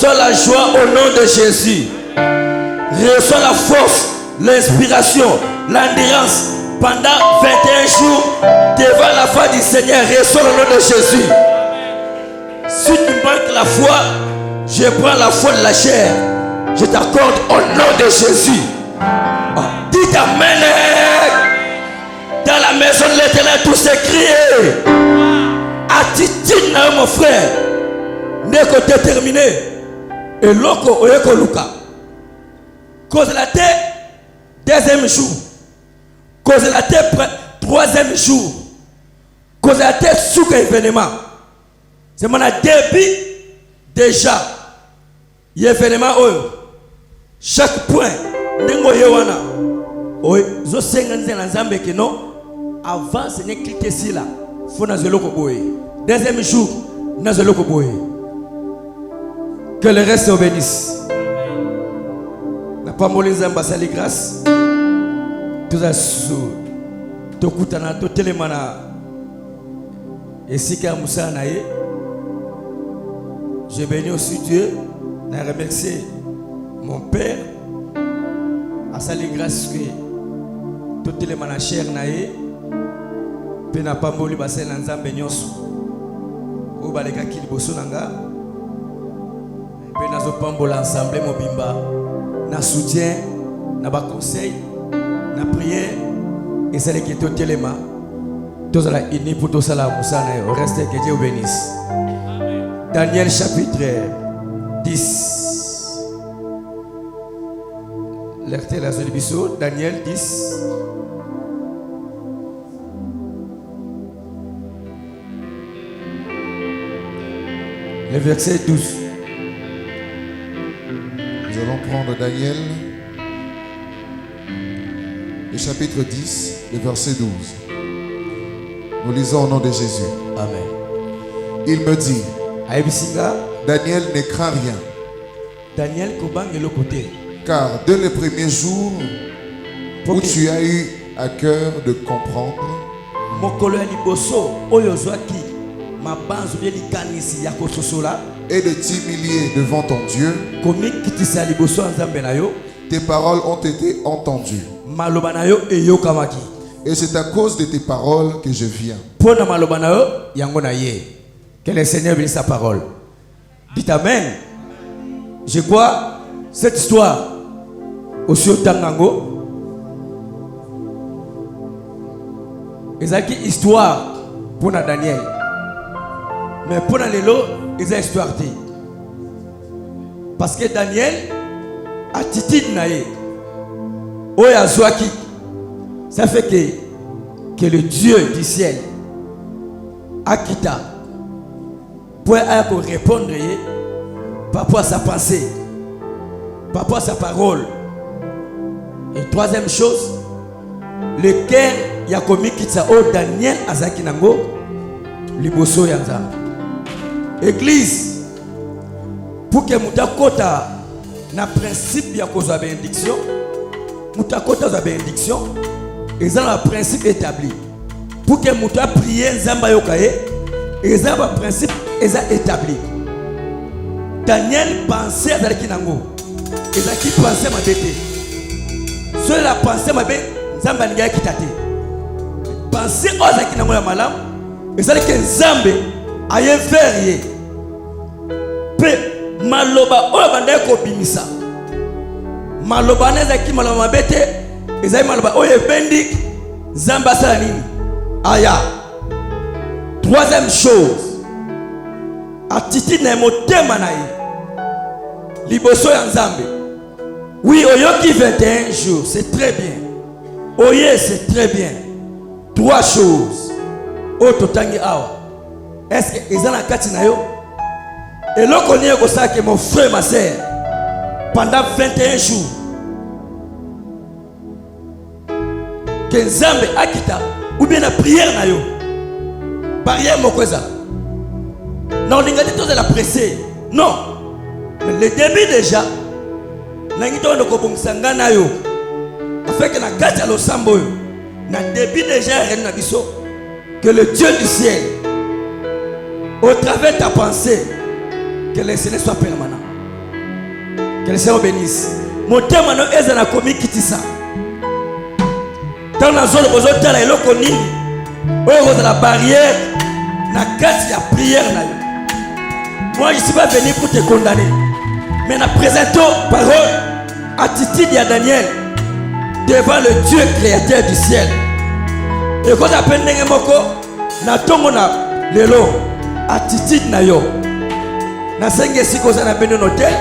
Reçois la joie au nom de Jésus. Reçois la force, l'inspiration, l'endurance pendant 21 jours devant la foi du Seigneur. Reçois le nom de Jésus. Si tu manques la foi, je prends la foi de la chair. Je t'accorde au nom de Jésus. Dites Amen. Dans la maison de l'Éternel, tout s'écrie. Attitude, mon frère. N'est que déterminé. Et l'oko oyeko luka. Cause la terre, deuxième jour. Cause la terre, troisième jour. Cause la terre, sous événement. C'est mon début déjà. Il y a événement. Chaque point. Nengo yewana. Oui, zo senganze na nzambe que non. Avant, ce n'est cliqué ici là. Faut na zeloko boye. Deuxième jour, na zeloko boye. Que le reste se bénisse. N'a pas molé nzamba sali grâce. Tout ça sous. Tokutana to telemana. Esika musa nae. Je bénis aussi Dieu. Je remercie mon Père. À sali grâce que toutes les manachères nae. Pena pamboli basé na nzambe nyonso. O baleka ki liboso nanga. Pena zo pambola ensemble mobimba. Na soutien, na ba conseil, na prière et c'est qui tout téléma. Tous la ini pour tout ça la musana et reste que Dieu bénisse. Daniel chapitre 10. Lectez la Zolibiso, Daniel 10. Le verset 12. Nous allons prendre Daniel, le chapitre 10, le verset 12. Nous lisons au nom de Jésus. Amen. Il me dit, Aïbisinga, Daniel ne craint rien, Daniel Kobang et le côté. car dès le premier jour où tu as eu à cœur de comprendre, Mokolo ya liboso oyo zwaki mabanzo ya likanisi ya kososola et de t'humilier devant ton Dieu, komikitisa liboso nzambe na yo tes paroles ont été entendues. maloba na yo eyokamaki Et c'est à cause de tes paroles que je viens. pona maloba na yo yango na ye. Que le Seigneur bénisse sa parole. Dites Amen. Je crois cette histoire aussi au Tangango. Ezaki histoire pour Daniel. Mais pour Lelo, ils ont histoire. Parce que Daniel, attitude naïe, Oya Zwaki, ça fait que le Dieu du ciel, Akita, pour répondre par rapport à sa pensée, par rapport à sa parole. Et troisième chose, le cœur Yakomi Kitsa O Daniel Azaki Nango, Liboso Yanza. Église, pour que Moutakota na principe ya kozwa bénédiction, Moutakota za bénédiction, et ça un principe établi. Pour que Mouta prier Nzamba Yokaye, et ça un principe établi. Daniel pensait à Zalaki Nango, et ça qui pensait ma bébé. Seul la pensée ma bébé, Nzamba Nga Kitate. Pensez aux Zalaki Nango la malam, et ça que Nzambe aye verrier. Maloba oyo banda ko bimisa maloba neza ki maloba bete ezai maloba oyo bendik Nzamba sala nini aya. Troisième chose, attitude na motema na ye liboso ya Nzambe. Oui, oyoki 21 jours, c'est très bien. Oye, c'est très bien. Trois choses o totangi awa. Est-ce que ezana kati na yo? Et l'on connaît que mon frère, ma soeur, pendant 21 jours, que Nzambe akita, ou bien la prière na yo, barrière mokoza. Non, on n'a pas de la presser. Non. Mais le début déjà, on n'a pas de kobonsanga na yo. Afin que la gacha lo sambo yo. Na début déjà, que le Dieu du ciel, au travers de ta pensée, que le Seigneur soit permanent. Que le Seigneur bénisse. Mon thème est dans commis kitisa. Dans la zone où vous êtes là, il y a la barrière, la carte, il y a prière. Moi, je ne suis pas venu pour te condamner. Mais nous présentons parole, attitude de Daniel devant le Dieu créateur du ciel. Et quand on appelle Nengemoko, na tongo na lelo attitude na yo. Na senge siko za na beno hotel.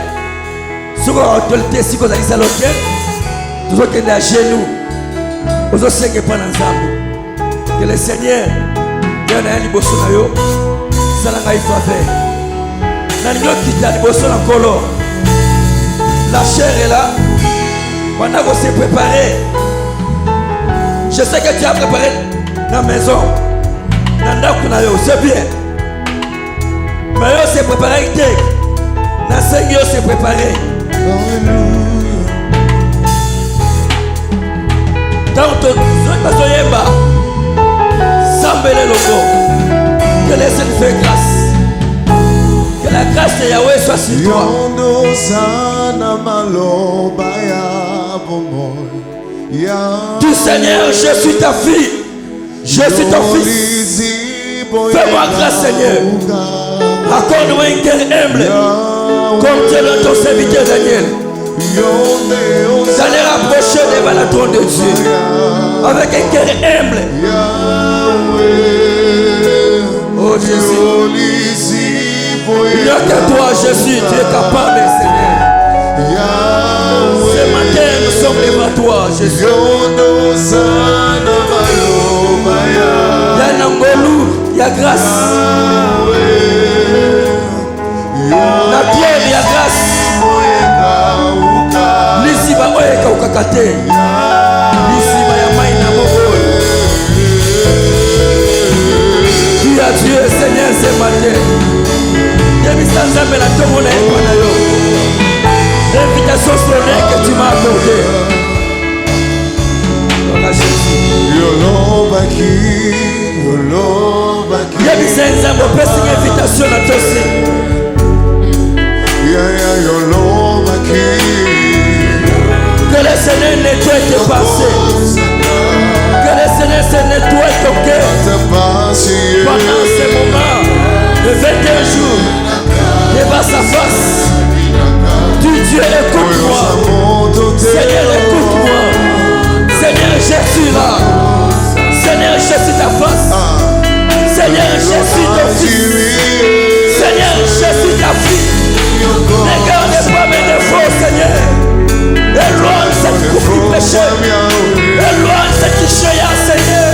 Siko autorité siko za isa l'hôtel. Toujours que à genoux. Ozo senge pa na nzambe. Que le Seigneur ya na liboso na yo. Sala ngai faveur. Na nyo kita liboso na kolo. La chair est là. Pendant qu'on s'est préparé. Je sais que tu as préparé la maison. C'est bien. Mais on s'est préparé. La Seigneur s'est préparé. Tant que tu as que le Seigneur fait grâce. Que la grâce de Yahweh soit sur toi. Du Seigneur, je suis ta fille. Je suis ton fils. Fais-moi grâce, Seigneur. Accorde-moi un cœur humble. Comme tu es ton serviteur Daniel. J'allais rapprocher devant la trône de Dieu. Avec un cœur humble. Oh Jésus. Il n'y a que toi, Jésus. Tu es capable, Seigneur. Ce matin, nous sommes devant toi, Jésus. Il y a un angolou, il y a grâce. La pierre, il y a grâce. Lisiba oye kaukakate. Lisiba ya maina moko. Dis à Dieu, Seigneur, ce matin. L'invitation solennelle que tu m'as accordée. Il y a des gens qui ont une invitation à toi aussi. Que le Seigneur nettoie tes pensées. Que le Seigneur se nettoie ton cœur. Pendant ce moment de 21 jours, devant sa face. Dieu, écoute-moi. Seigneur, écoute-moi. Seigneur, je suis là. Seigneur, je suis ta face. Seigneur, je suis ton fils. Seigneur, je suis ta fille. Ne garde pas mes défauts, Seigneur. Éloigne cette coupe du péché. Éloigne cette chéria, Seigneur.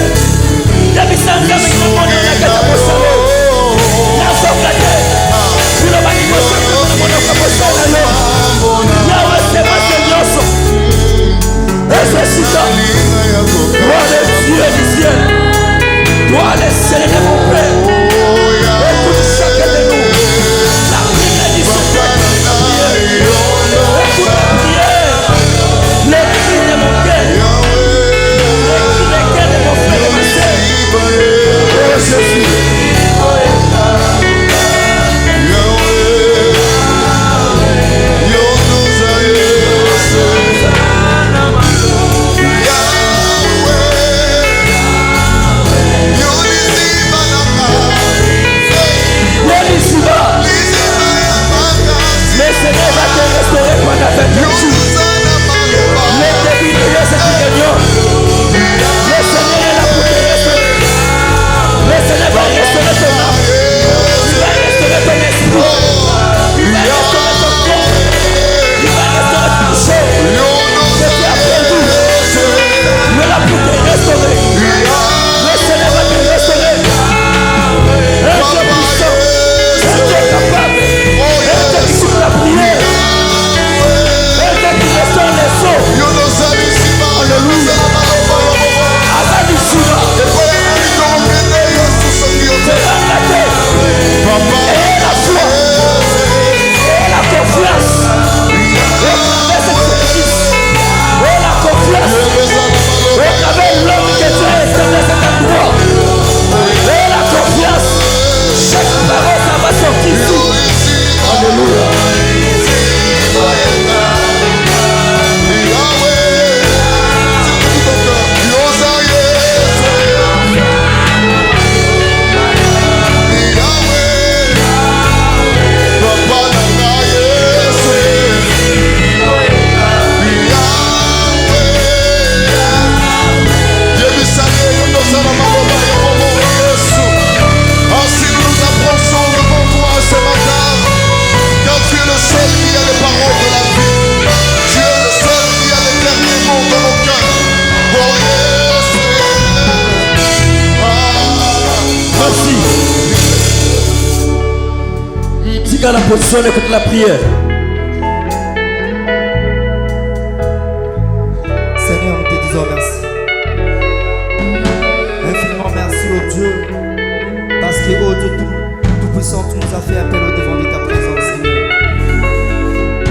Gloire de Dieu du ciel. Gloire le Seigneur de mon Père. Écoute chacun de nous. La prière du Seigneur. Écoute la prière. Les cris de mon cœur. Les cris à la position, on écoute la prière. Seigneur, nous te disons merci. Infiniment merci, oh Dieu, parce que, oh Dieu Tout-Puissant, tu nous as fait appel au devant de ta présence, Seigneur.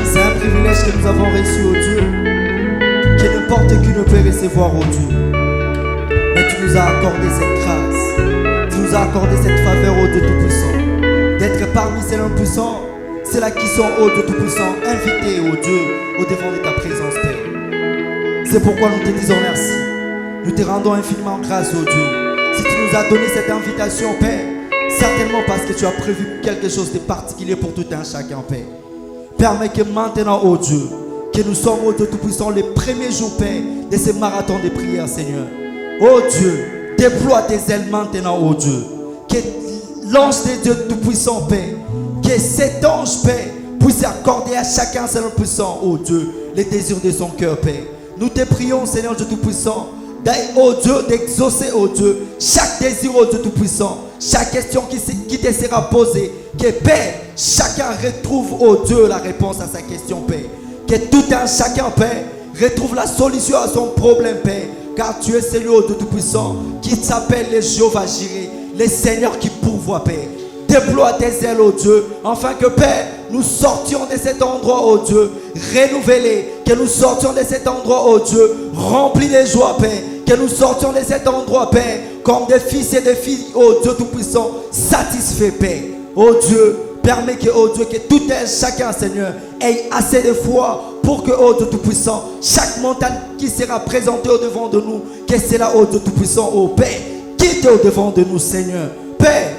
C'est un privilège que nous avons reçu, oh Dieu, que n'importe qui ne peut recevoir, oh Dieu. Mais tu nous as accordé cette grâce, tu nous as accordé cette faveur, oh Dieu Tout-Puissant, d'être parmi ces hommes puissants, ceux-là qui sont, oh Dieu Tout-Puissant, invités, oh Dieu, au devant de ta présence, Père. C'est pourquoi nous te disons merci. Nous te rendons infiniment grâce, oh Dieu. Si tu nous as donné cette invitation, Père, certainement parce que tu as prévu quelque chose de particulier pour tout un chacun, Père. Permets que maintenant, oh Dieu, que nous sommes, oh Dieu Tout-Puissant, les premiers jours, Père, de ces marathons de prière, Seigneur. Oh Dieu, déploie tes ailes maintenant, oh Dieu. Que l'ange de Dieu Tout-Puissant, Père, que cet ange, Père, puisse accorder à chacun, Seigneur puissant, oh Dieu, les désirs de son cœur, Père. Nous te prions, Seigneur Dieu Tout-Puissant, oh Dieu, d'exaucer, oh Dieu, chaque désir, oh Dieu Tout-Puissant, chaque question qui te sera posée, que Père, chacun retrouve, oh Dieu, la réponse à sa question, Père. Que tout un chacun, Père, retrouve la solution à son problème, Père, car tu es celui, oh Dieu Tout-Puissant, qui s'appelle le Jéhovah Jireh, le Seigneur qui pourvoit, Père. Déploie tes ailes, oh Dieu, afin que, Père, nous sortions de cet endroit, oh Dieu, renouvelés, que nous sortions de cet endroit, oh Dieu, remplis de joie, Père, que nous sortions de cet endroit, Père, comme des fils et des filles, oh Dieu Tout-Puissant, satisfaits, Père. Oh Dieu, permets que, oh Dieu, que tout un chacun, Seigneur, ait assez de foi pour que, oh Dieu Tout-Puissant, chaque montagne qui sera présentée au devant de nous, que cela, oh Dieu Tout-Puissant, oh Père, quitte au devant de nous, Seigneur. Père,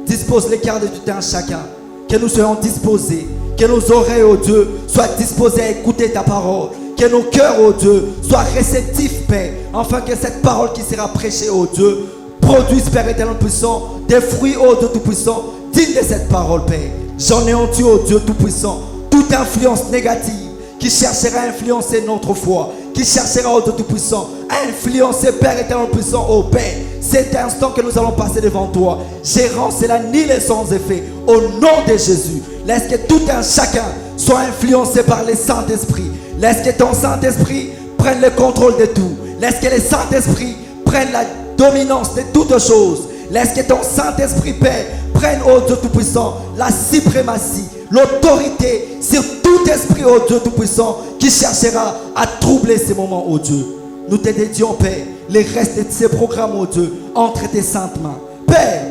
dispose les cœurs de tout un chacun, que nous soyons disposés, que nos oreilles, oh Dieu, soient disposées à écouter ta parole, que nos cœurs, oh Dieu, soient réceptifs, Père, afin que cette parole qui sera prêchée, oh Dieu, produise, Père éternel puissant, des fruits, oh Dieu Tout-Puissant, dignes de cette parole, Père. J'en ai honte, oh Dieu Tout-Puissant, toute influence négative qui cherchera à influencer notre foi, qui cherchera, oh Dieu Tout-Puissant, à influencer, Père éternel puissant, oh Père, cet instant que nous allons passer devant toi, gérant cela ni les sans effet, au nom de Jésus. Laisse que tout un chacun soit influencé par le Saint-Esprit. Laisse que ton Saint-Esprit prenne le contrôle de tout. Laisse que le Saint-Esprit prenne la dominance de toutes choses. Laisse que ton Saint-Esprit, Père, prenne, oh Dieu Tout-Puissant, la suprématie, l'autorité sur tout esprit, oh Dieu Tout-Puissant, qui cherchera à troubler ces moments, oh Dieu. Nous te dédions, Père, les restes de ces programmes, oh Dieu, entre tes saintes mains. Père,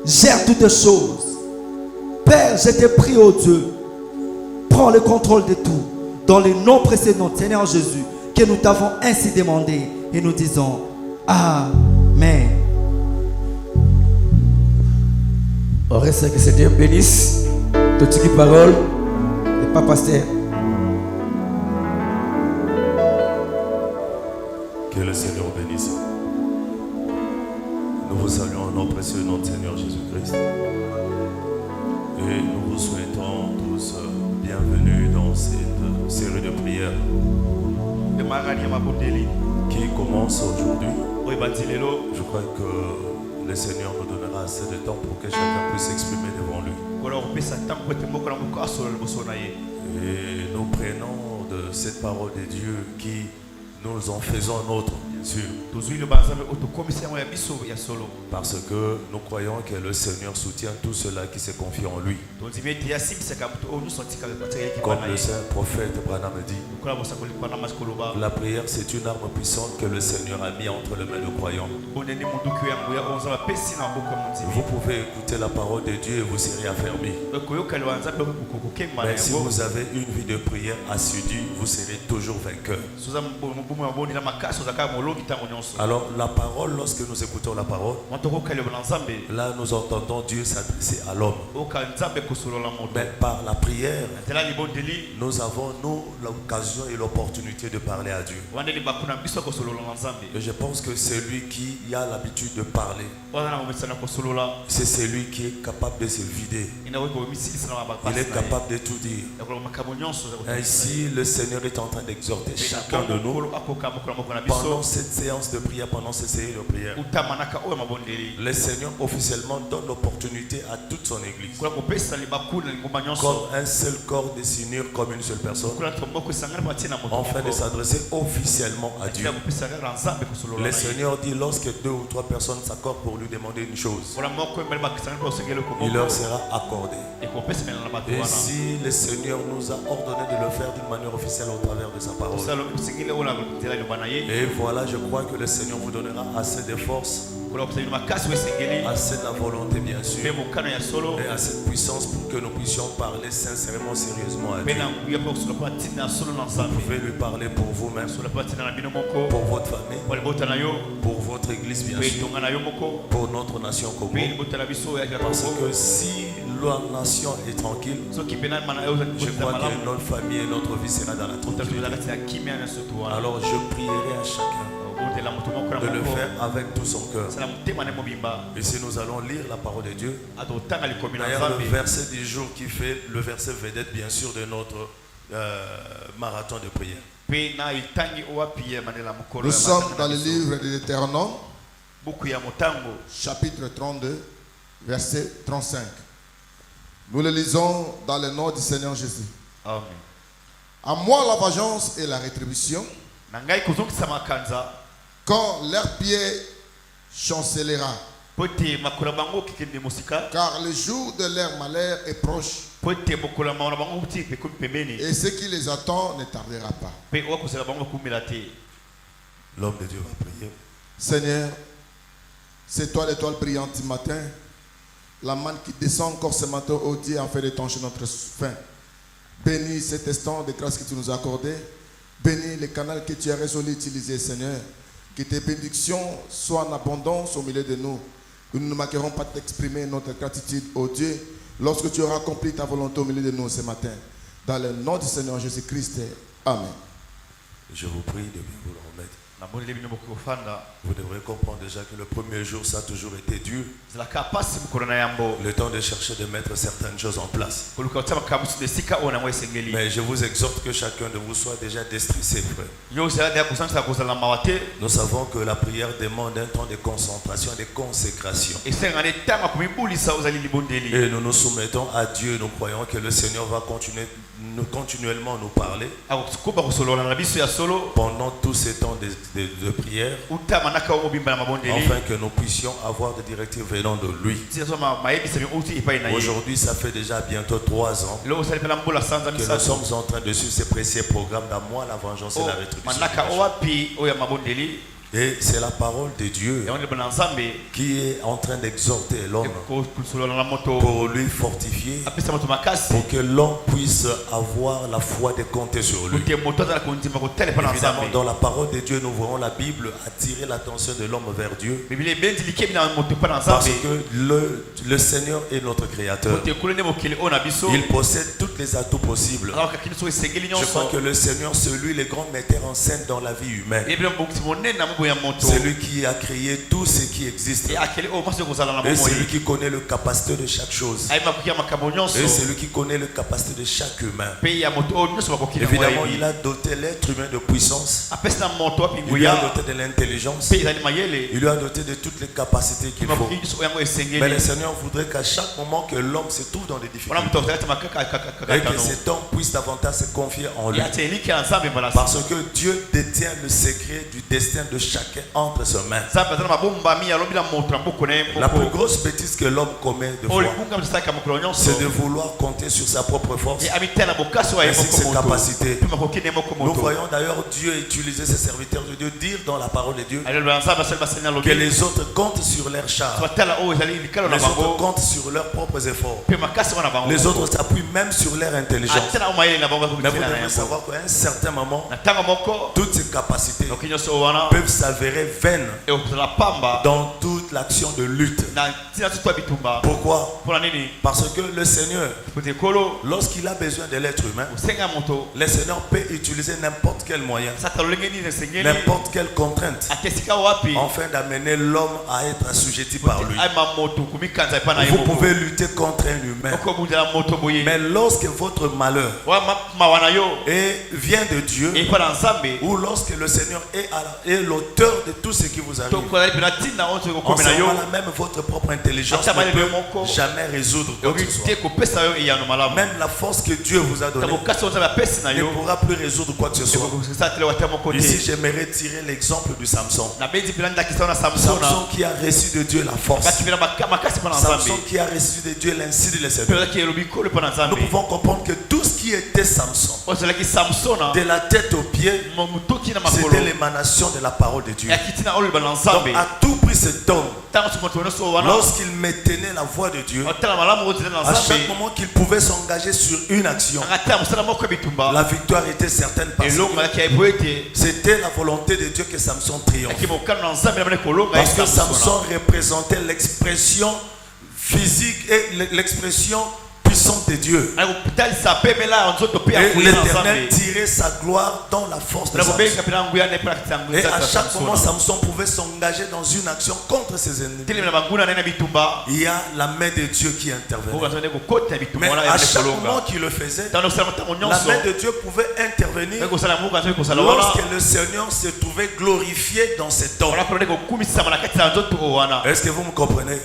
gère toutes choses. Père, je te prie, oh Dieu, prends le contrôle de tout. Dans le nom précédent, Seigneur Jésus, que nous t'avons ainsi demandé et nous disons Amen. On reste que c'est Dieu bénisse. Toutes les paroles, et pas pasteur. Que le Seigneur bénisse. Nous vous saluons au nom précieux de notre Seigneur Jésus-Christ. Et nous vous souhaitons tous bienvenue dans cette série de prières qui commence aujourd'hui. Je crois que le Seigneur nous donnera assez de temps pour que chacun puisse s'exprimer devant lui. Et nous prenons de cette parole de Dieu qui nous en faisons nôtre, bien sûr. Parce que nous croyons que le Seigneur soutient tout cela qui se confie en lui. Comme le saint prophète Branham dit, la prière c'est une arme puissante que le Seigneur a mis entre les mains de croyants. Vous pouvez écouter la parole de Dieu et vous serez affermis. Mais si vous avez une vie de prière assidue, vous serez toujours vainqueur. Alors la parole, lorsque nous écoutons la parole, là nous entendons Dieu s'adresser à l'homme. Mais par la prière, nous avons l'occasion et l'opportunité de parler à Dieu. Et je pense que celui qui a l'habitude de parler, c'est celui qui est capable de se vider. Il est capable de tout dire. Ainsi, le Seigneur est en train d'exhorter chacun de nous pendant cette séance de prière, pendant cette série de prière. Le Seigneur officiellement donne l'opportunité à toute son église, comme un seul corps de s'unir comme une seule personne, afin de s'adresser officiellement à Dieu. Le Seigneur dit, lorsque 2 ou 3 personnes s'accordent pour lui demander une chose, il leur sera accordé. Et si le Seigneur nous a ordonné de le faire d'une manière officielle au travers de sa parole, et voilà, je crois que le Seigneur vous donnera assez de force, assez de la volonté bien sûr, et assez de puissance pour que nous puissions parler sincèrement, sérieusement à Dieu. Vous pouvez lui parler pour vous-même, pour votre famille, pour votre église bien sûr, pour notre nation commune. Parce que si la nation est tranquille, je crois que notre famille et notre vie sera dans la tranquillité. Alors je prierai à chacun de le faire avec tout son cœur. Et si nous allons lire la parole de Dieu, d'ailleurs le verset du jour qui fait le verset vedette bien sûr de notre marathon de prière. Nous sommes dans le livre de l'Éternel, chapitre 32, verset 35. Nous le lisons dans le nom du Seigneur Jésus. Amen. À moi la vengeance et la rétribution, quand leur pied chancellera, car le jour de leur malheur est proche, et ce qui les attend ne tardera pas. L'homme de Dieu va prier. Seigneur, c'est toi l'étoile brillante du matin, la manne qui descend encore ce matin au Dieu afin d'étancher notre faim. Bénis cet instant de grâce que tu nous as accordé. Bénis les canaux que tu as résolu d'utiliser, Seigneur. Que tes bénédictions soient en abondance au milieu de nous. Nous ne manquerons pas d'exprimer notre gratitude au Dieu lorsque tu auras accompli ta volonté au milieu de nous ce matin. Dans le nom du Seigneur Jésus-Christ. Amen. Je vous prie de bien vous le remettre. Vous devrez comprendre déjà que le premier jour, ça a toujours été dur. Le temps de chercher de mettre certaines choses en place. Mais je vous exhorte que chacun de vous soit déjà déstressé, frère. Nous savons que la prière demande un temps de concentration, de consécration. Et nous nous soumettons à Dieu. Nous croyons que le Seigneur va continuellement nous parler pendant tous ces temps de prière, afin que nous puissions avoir des directives venant de lui. Aujourd'hui, ça fait déjà bientôt 3 ans que nous sommes en train de suivre ces précieux programmes d'Amour, la vengeance et la rétribution. Et c'est la parole de Dieu qui est en train d'exhorter l'homme pour lui fortifier, pour que l'homme puisse avoir la foi de compter sur lui. Évidemment, dans la parole de Dieu, nous voyons la Bible attirer l'attention de l'homme vers Dieu, parce que le Seigneur est notre Créateur. Il possède tous les atouts possibles. Je crois que le Seigneur, c'est lui le grand metteur en scène dans la vie humaine. C'est lui qui a créé tout ce qui existe. Et c'est lui qui connaît le capacité de chaque chose. Et c'est lui qui connaît le capacité de chaque humain. Évidemment, il a doté l'être humain de puissance. Il lui a doté de l'intelligence. Il lui a doté de toutes les capacités qu'il faut. Mais le Seigneur voudrait qu'à chaque moment que l'homme se trouve dans des difficultés, et que cet homme puisse davantage se confier en lui. Parce que Dieu détient le secret du destin de chacun entre ses mains. La plus grosse bêtise que l'homme commet de fois, c'est de vouloir compter sur sa propre force ainsi que ses capacités. Nous voyons d'ailleurs Dieu utiliser ses serviteurs de Dieu, dire dans la parole de Dieu que les autres comptent sur leurs chars, les autres comptent sur leurs propres efforts, les autres s'appuient même sur leur intelligence. Mais vous devez savoir qu'à un certain moment, toutes ces capacités peuvent s'avérer vaines dans toute l'action de lutte. Pourquoi? Parce que le Seigneur, lorsqu'il a besoin de l'être humain, le Seigneur peut utiliser n'importe quel moyen, n'importe quelle contrainte, afin d'amener l'homme à être assujetti par lui. Vous pouvez lutter contre un humain, mais lorsque votre malheur vient de Dieu, ou lorsque le Seigneur est l'auteur de tout ce qui vous arrive, en ce moment-là, même votre propre intelligence ne peut jamais résoudre quoi que ce soit. Même la force que Dieu vous a donnée ne pourra plus résoudre quoi que ce soit. Ici, j'aimerais tirer l'exemple du Samson. Samson qui a reçu de Dieu la force. Samson qui a reçu de Dieu l'insi de Seigneur. Nous pouvons comprendre que tout ce qui était Samson, de la tête aux pieds, c'était l'émanation de la parole de Dieu. Donc à tout prix cet homme, lorsqu'il maintenait la voix de Dieu, à chaque moment qu'il pouvait s'engager sur une action, la victoire était certaine parce que c'était la volonté de Dieu que Samson triomphe. Parce que Samson représentait l'expression physique et l'expression puissante de Dieu. Et l'Éternel tirait sa gloire dans la force de Samson. Et à chaque moment, Samson pouvait s'engager dans une action contre ses ennemis. Il y a la main de Dieu qui intervenait. Mais à chaque moment qu'il le faisait, la main de Dieu pouvait intervenir lorsque le Seigneur se trouvait glorifié dans cet homme. Est-ce que vous me comprenez?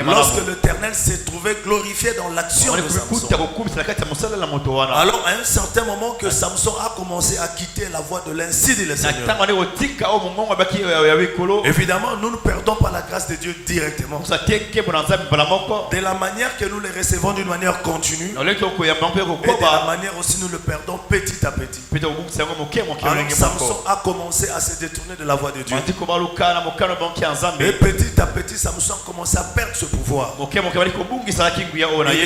Lorsque l'Éternel se trouvait glorifié dans l'action de Samson. Alors à un certain moment que Samson a commencé à quitter la voie de l'insi de Seigneur. Évidemment, nous ne perdons pas la grâce de Dieu directement. De la manière que nous le recevons d'une manière continue, et de la manière aussi nous le perdons petit à petit. Alors Samson a commencé à se détourner de la voie de Dieu. Et petit à petit, Samson a commencé à perdre ce pouvoir. Il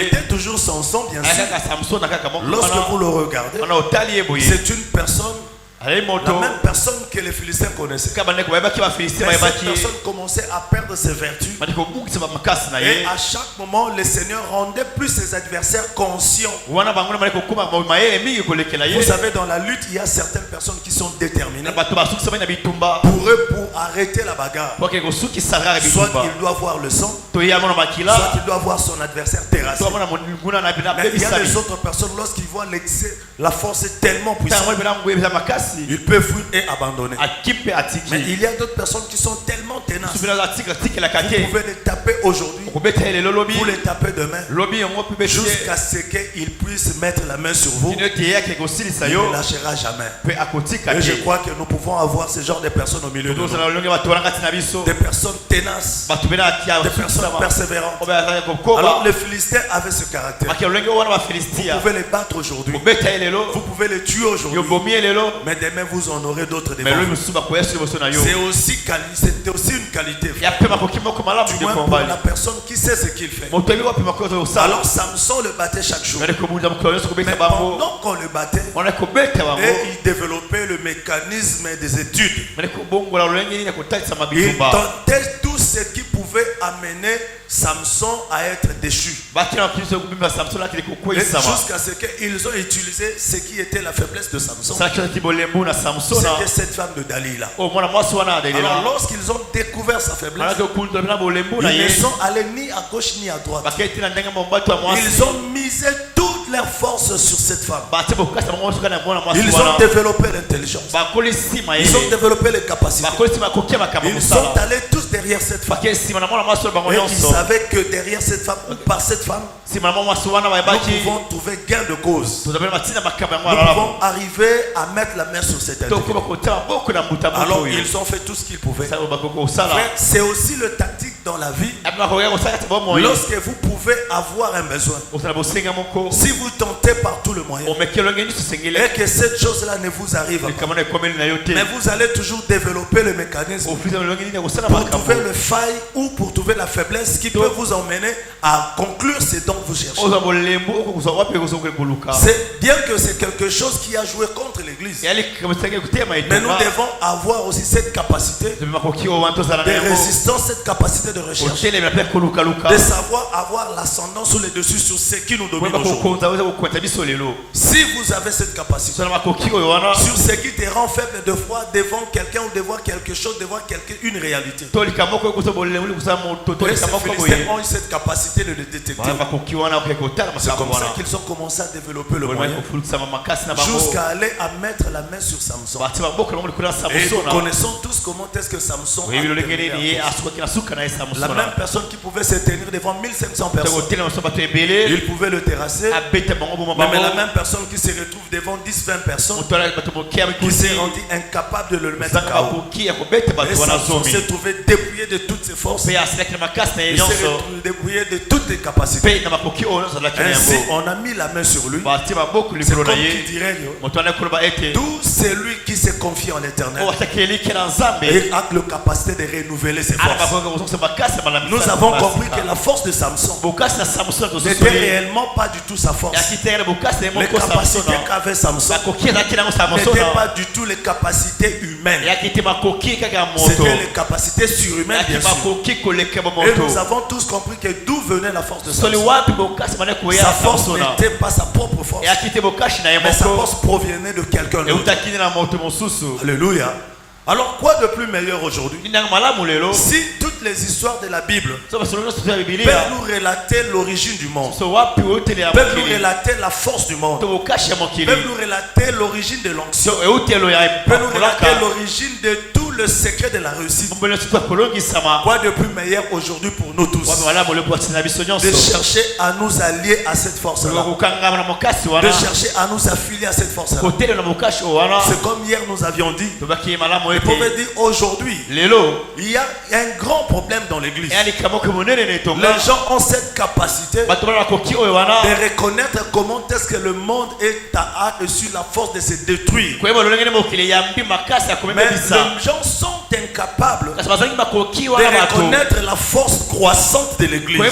était toujours Samson, bien sûr. Lorsque vous le regardez, c'est une personne, la même personne que les Philistins connaissaient. Mais cette personne commençait à perdre ses vertus. Et à chaque moment, le Seigneur rendait plus ses adversaires conscients. Vous savez, dans la lutte, il y a certaines personnes qui sont déterminées. Pour eux, pour arrêter la bagarre, soit il doit voir le sang, soit il doit voir son adversaire terrassé. Mais il y a des autres personnes, lorsqu'ils voient l'excès, la force est tellement puissante, ils peuvent fuir et abandonner. Mais il y a d'autres personnes qui sont tellement tenaces. Vous pouvez les taper aujourd'hui, vous les tapez demain, jusqu'à ce qu'ils puissent mettre la main sur vous. Il ne lâchera jamais. Et je crois que nous pouvons avoir ce genre de personnes au milieu de nous. Des personnes tenaces, des personnes persévérantes. Alors les Philistins avaient ce caractère. Vous pouvez les battre aujourd'hui, vous pouvez les tuer aujourd'hui, mais demain vous en aurez d'autres devant vous. C'était aussi une qualité, du moins pour la personne qui sait ce qu'il fait. Alors Samson le battait chaque jour, mais pendant qu'on le battait, et il développait le mécanisme des études. Il tentait tout ce qui pouvait amener Samson à être déchu, jusqu'à ce qu'ils ont utilisé ce qui était la faiblesse de Samson. C'était cette femme de Dalila. Alors lorsqu'ils ont découvert sa faiblesse, ils ne sont allés ni à gauche ni à droite. Ils ont misé toutes leurs forces sur cette femme. Ils ont développé l'intelligence, ils ont développé les capacités, ils sont allés tous derrière cette femme. Et ils savaient que derrière cette femme, ou par cette femme, nous pouvons trouver gain de cause. Nous pouvons arriver à mettre la main sur cette individu. Alors ils ont fait tout ce qu'ils pouvaient. C'est aussi le tactique dans la vie. Lorsque vous pouvez avoir un besoin, si vous tentez par tout le moyen et que cette chose-là ne vous arrive pas, mais vous allez toujours développer le mécanisme pour trouver le faille ou pour trouver la faiblesse qui peut vous emmener à conclure ce dont vous cherchez. C'est bien que c'est quelque chose qui a joué contre l'église, mais nous devons avoir aussi cette capacité de résistance, cette capacité de recherche, de savoir avoir l'ascendant sur les dessus sur ce qui nous domine aujourd'hui. Si vous avez cette capacité sur ce qui te rend faible de foi devant quelqu'un ou devant quelque chose, devant une réalité, les Philistins ont eu cette capacité de le détecter. C'est comme ça qu'ils ont commencé à développer le moyen jusqu'à aller à mettre la main sur Samson. Et nous connaissons tous comment est-ce que Samson a terminé. La même personne qui pouvait se tenir devant 1500 personnes, il pouvait le terrasser. Mais la même personne qui se retrouve devant 10-20 personnes, qui s'est rendu incapable de le mettre KO. Et Samson s'est trouvé dépouillé de toutes ses forces. Il s'est retrouvé dépouillé de toutes les capacités. Ainsi, on a mis la main sur lui. C'est comme qui dirait tout celui qui se confie en l'éternel et a la capacité de renouveler ses forces. Nous avons compris que la force de Samson n'était réellement pas du tout sa force. Les capacités qu'avait Samson n'étaient pas du tout les capacités humaines. C'était les capacités surhumaines, bien sûr. Et nous avons tous compris que d'où venait la force de Samson. Sa force n'était pas sa propre force, mais sa force provenait de quelqu'un d'autre. Alléluia. Alors quoi de plus meilleur aujourd'hui si toutes les histoires de la Bible peuvent nous relater l'origine du monde, peuvent nous relater la force du monde, peuvent nous relater l'origine de l'onction, peuvent nous relater l'origine de tout le secret de la réussite. Quoi de plus meilleur aujourd'hui pour nous tous de chercher à nous allier à cette force-là, de chercher à nous affilier à cette force-là. C'est comme hier nous avions dit. On pouvait dire aujourd'hui, il y a un grand problème dans l'église. Les gens ont cette capacité de reconnaître comment est-ce que le monde a reçu la force de se détruire. Mais les gens sont incapables de reconnaître la force croissante de l'église. Les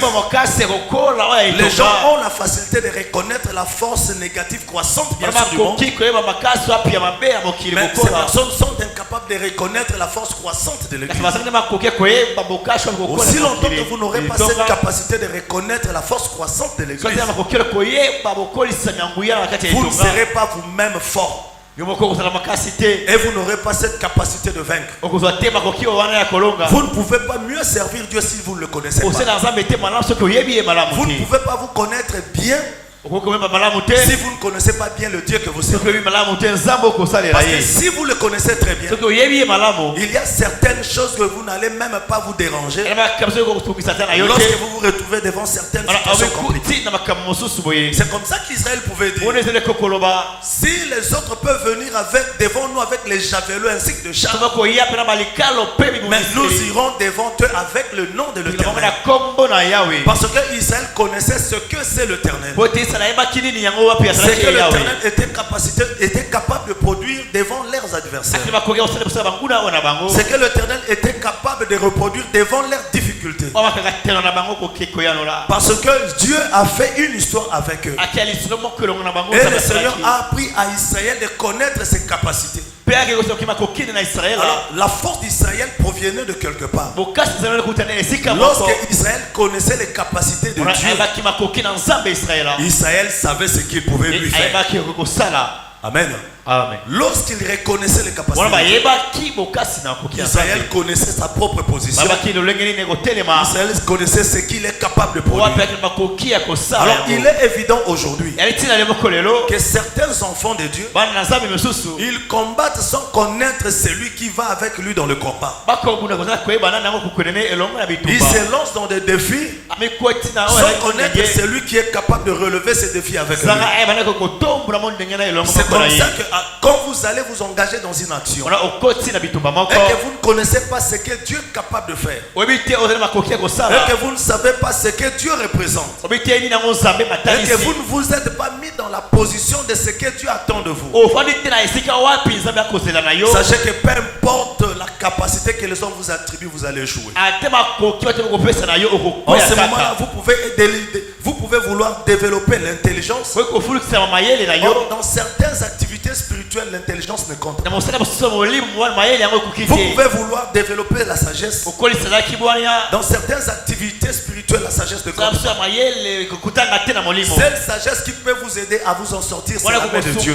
gens ont la facilité de reconnaître la force négative croissante bien sûr, du monde. Mais ces personnes sont incapables de reconnaître la force croissante de l'église. Aussi longtemps que vous n'aurez pas cette capacité de reconnaître la force croissante de l'église, vous ne serez pas vous-même fort. Et vous n'aurez pas cette capacité de vaincre. Vous ne pouvez pas mieux servir Dieu si vous ne le connaissez pas. Vous ne pouvez pas vous connaître bien si vous ne connaissez pas bien le Dieu que vous servez. Parce que si vous le connaissez très bien, il y a certaines choses que vous n'allez même pas vous déranger lorsque vous vous retrouvez devant certaines situations compliquées. C'est comme ça qu'Israël pouvait dire, si les autres peuvent venir devant nous avec les javelots ainsi que de chars, mais nous irons devant eux avec le nom de l'Éternel. Parce que Israël connaissait ce que c'est l'Éternel. C'est que l'Éternel était capable de produire devant leurs adversaires. C'est que l'Éternel était capable de reproduire devant leurs difficultés. Parce que Dieu a fait une histoire avec eux. Et le Seigneur a appris à Israël de connaître ses capacités. Alors, la force d'Israël provenait de quelque part. Lorsque Israël connaissait les capacités de Dieu, Israël savait ce qu'il pouvait lui faire. Amen. Amen. Lorsqu'il reconnaissait les capacités, Israël connaissait sa propre position. Israël connaissait ce qu'il est capable de produire. Alors il est évident aujourd'hui que certains enfants de Dieu, ils combattent sans connaître celui qui va avec lui dans le combat. Ils se lancent dans des défis sans connaître celui qui est capable de relever ces défis avec lui. C'est comme ça que quand vous allez vous engager dans une action et que vous ne connaissez pas ce que Dieu est capable de faire et que vous ne savez pas ce que Dieu représente et que vous ne vous êtes pas mis dans la position de ce que Dieu attend de vous, sachez que peu importe la capacité que les hommes vous attribuent, vous allez jouer. En ce moment-là, vous pouvez vouloir développer l'intelligence. Dans certaines activités spirituelles, l'intelligence ne compte pas. Vous pouvez vouloir développer la sagesse. Dans certaines activités spirituelles, la sagesse ne compte pas. Cette sagesse qui peut vous aider à vous en sortir, c'est la main de Dieu.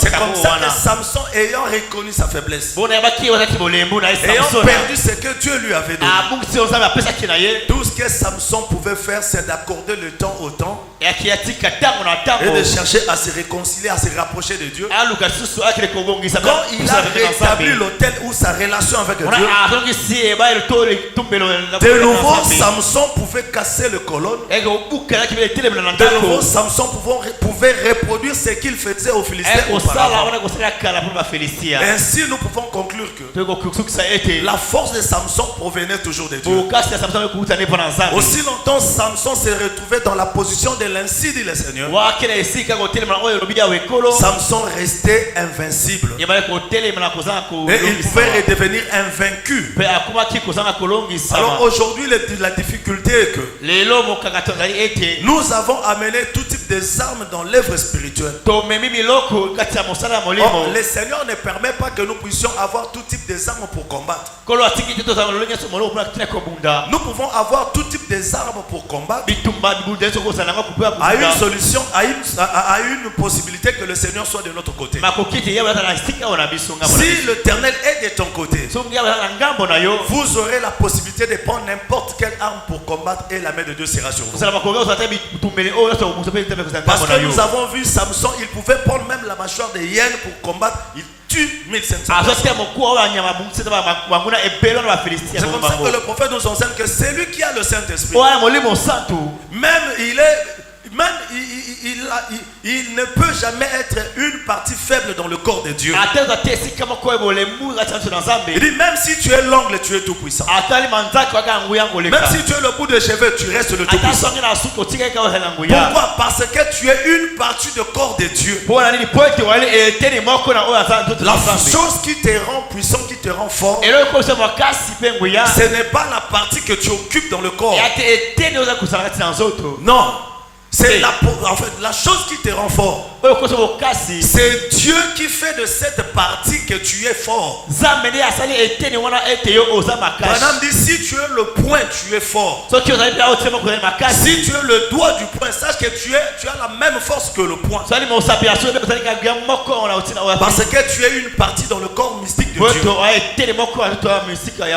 C'est comme ça que Samson, ayant reconnu sa faiblesse, ayant perdu ce que Dieu lui avait donné, tout ce que Samson pouvait faire, c'est d'accorder le temps au temps et de chercher à se réconcilier, à se rapprocher de Dieu. Quand il a rétabli l'autel ou sa relation avec Dieu, de nouveau Samson pouvait casser le colonne. De nouveau Samson pouvait reproduire ce qu'il faisait aux Philistins auparavant. Ainsi nous pouvons conclure que la force de Samson provenait toujours de Dieu. Aussi longtemps Samson s'est retrouvé dans la position de l'ainsi dit le Seigneur, Samson restait invincible et il pouvait redevenir invaincu. Alors aujourd'hui la difficulté est que nous avons amené tout type des armes dans l'œuvre spirituelle. Or, le Seigneur ne permet pas que nous puissions avoir tout type des armes pour combattre. Nous pouvons avoir tout type des armes pour combattre à une solution, à une possibilité que le Seigneur soit de notre côté. Si l'Éternel est de ton côté, vous aurez la possibilité de prendre n'importe quelle arme pour combattre et la main de Dieu sera sur vous. Parce que nous avons vu Samson, il pouvait prendre même la mâchoire des hyènes pour combattre. Il tue 1500 personnes. C'est comme ça que le prophète nous enseigne que c'est lui qui a le Saint-Esprit. Il ne peut jamais être une partie faible dans le corps de Dieu. Il dit même si tu es l'ongle, tu es tout puissant. Même si tu es le bout de cheveux, tu restes le tout puissant. Pourquoi? Parce que tu es une partie du corps de Dieu. La chose qui te rend puissant, qui te rend fort, ce n'est pas la partie que tu occupes dans le corps. Non. C'est la chose qui te rend fort. C'est Dieu qui fait de cette partie que tu es fort. Branham dit si tu es le poing, tu es fort. Si tu es le doigt du poing, sache que tu as la même force que le poing. Parce que tu es une partie dans le corps mystique de Dieu.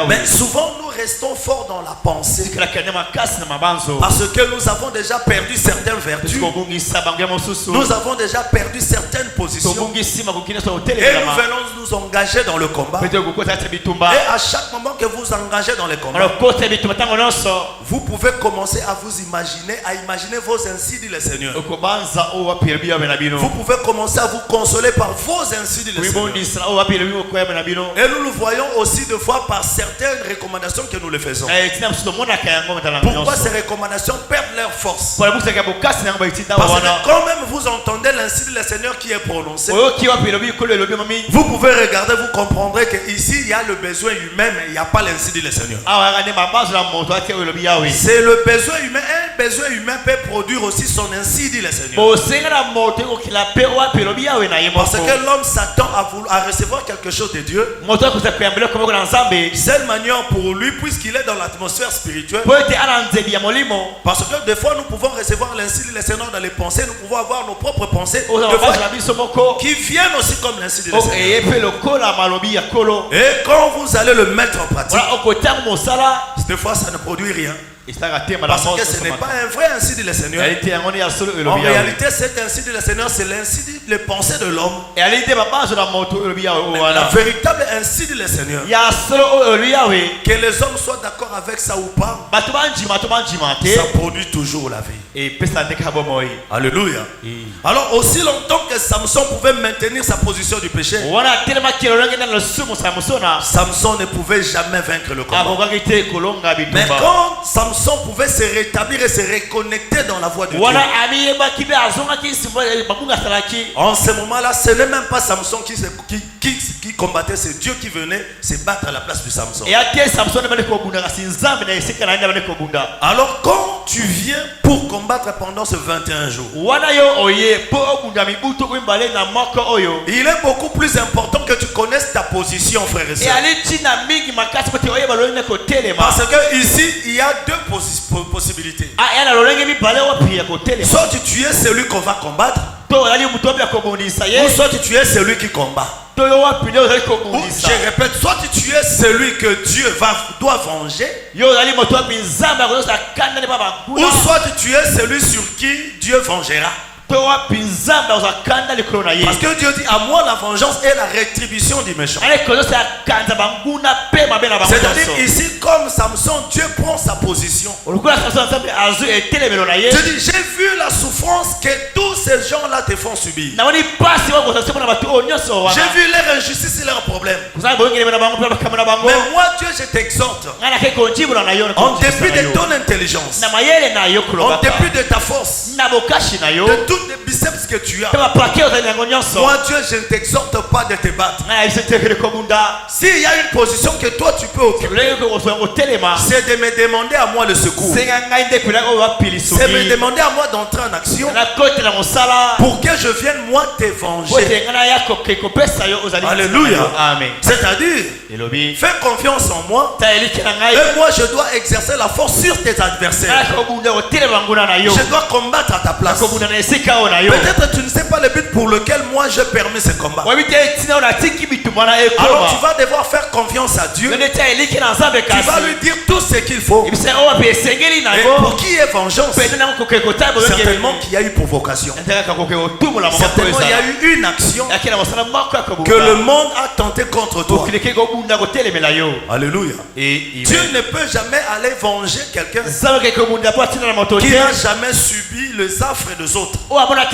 Mais souvent nous restons forts dans la pensée. Parce que nous avons déjà perdu certaines vertus. Nous avons déjà perdu certaines positions. Et nous venons nous engager dans le combat. Et à chaque moment que vous engagez dans le combat, vous pouvez commencer à vous imaginer, vos ainsi dit le Seigneur. Vous pouvez commencer à vous consoler par vos ainsi dit le Seigneur. Et nous le voyons aussi de fois par certaines recommandations que nous le faisons. Pourquoi ces recommandations perdent leur force? Parce que quand même vous entendez l'ainsi dit le Seigneur qui est prononcé, vous pouvez regarder, vous comprendrez que ici il y a le besoin humain, mais il n'y a pas l'ainsi dit le Seigneur. C'est le besoin humain. Un besoin humain peut produire aussi son ainsi dit le Seigneur. Parce que l'homme s'attend à recevoir quelque chose de Dieu. Seule manière pour lui, puisqu'il est dans l'atmosphère spirituelle. Parce que des fois nous pouvons recevoir l'ainsi dit le Seigneur dans les pensées. Nous pouvons avoir nos propres pensées qui viennent aussi comme l'ainsi dit le Seigneur. Et quand vous allez le mettre en pratique, des fois ça ne produit rien. Parce que ce n'est pas un vrai ainsi dit le Seigneur. En réalité, c'est ainsi dit le Seigneur, c'est l'ainsi dit les pensées de l'homme. La véritable ainsi dit le Seigneur. Que les hommes soient d'accord avec ça ou pas, ça produit toujours la vie. Alléluia. Alors aussi longtemps que Samson pouvait maintenir sa position du péché, Samson ne pouvait jamais vaincre le combat. Mais quand Samson pouvait se rétablir et se reconnecter dans la voie de Dieu, en ce moment-là, ce n'est même pas Samson qui combattait, c'est Dieu qui venait se battre à la place de Samson. Alors quand tu viens pour combattre pendant ce 21 jours, il est beaucoup plus important que tu connaisses ta position, frère et sœur. Parce que ici, il y a deux possibilités. Soit tu es celui qu'on va combattre, ou soit tu es celui qui combat. Ou, je répète, soit tu es celui que Dieu doit venger, ou soit tu es celui sur qui Dieu vengera. Parce que Dieu dit à moi la vengeance et la rétribution du méchant. C'est-à-dire ici comme Samson, Dieu prend sa position. Dieu dit j'ai vu la souffrance que tous ces gens-là te font subir. J'ai vu leur injustice et leurs problèmes. Mais moi Dieu je t'exhorte, en dépit de ton intelligence, en dépit de ta force, de toutes les biceps que tu as, moi Dieu je ne t'exhorte pas de te battre. S'il y a une position que toi tu peux occuper, c'est de me demander à moi le secours. C'est me demander à moi d'entrer en action pour que je vienne moi te venger. Alléluia. C'est-à-dire, fais confiance en moi et moi je dois exercer la force sur tes adversaires. Je dois combattre à ta place. Peut-être tu ne sais pas le but pour lequel moi je permets ce combat. Alors tu vas devoir faire confiance à Dieu. Tu vas lui dire tout ce qu'il faut. Et pour qui est vengeance? Certainement qu'il y a eu provocation. Certainement il y a eu une action que le monde a tenté contre toi. Alléluia. Dieu ne peut jamais aller venger quelqu'un qui n'a jamais subi les affres des autres. Retenez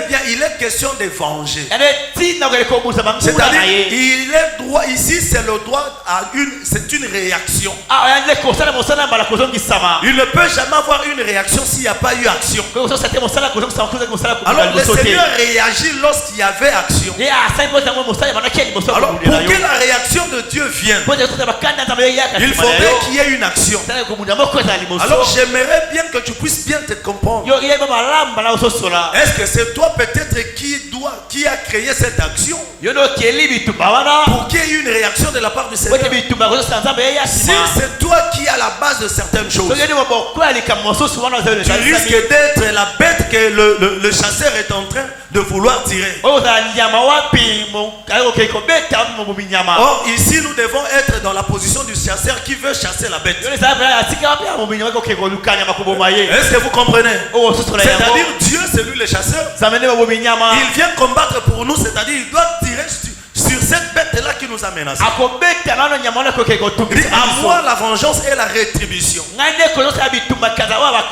bien, il est question de venger. C'est-à-dire, il est droit ici, c'est le droit à c'est une réaction. Il ne peut jamais avoir une réaction s'il n'y a pas eu action. Alors le Seigneur réagit lorsqu'il y avait action. Alors pour que la réaction de Dieu vienne, il faudrait qu'il y ait une action. Alors j'aimerais bien que tu puisses bien te comprendre. Est-ce que c'est toi peut-être qui a créé cette action pour qu'il y ait une réaction de la part du Seigneur? Si c'est toi qui as la base de certaines choses, tu risques d'être la bête que le chasseur est en train de vouloir tirer. Or ici nous devons être dans la position du chasseur qui veut chasser la bête. Est-ce que vous comprenez? C'est-à-dire Dieu c'est lui le chasseur. Il vient combattre pour nous, c'est-à-dire il doit tirer sur cette bête-là qui nous a menacés. À moi la vengeance et la rétribution.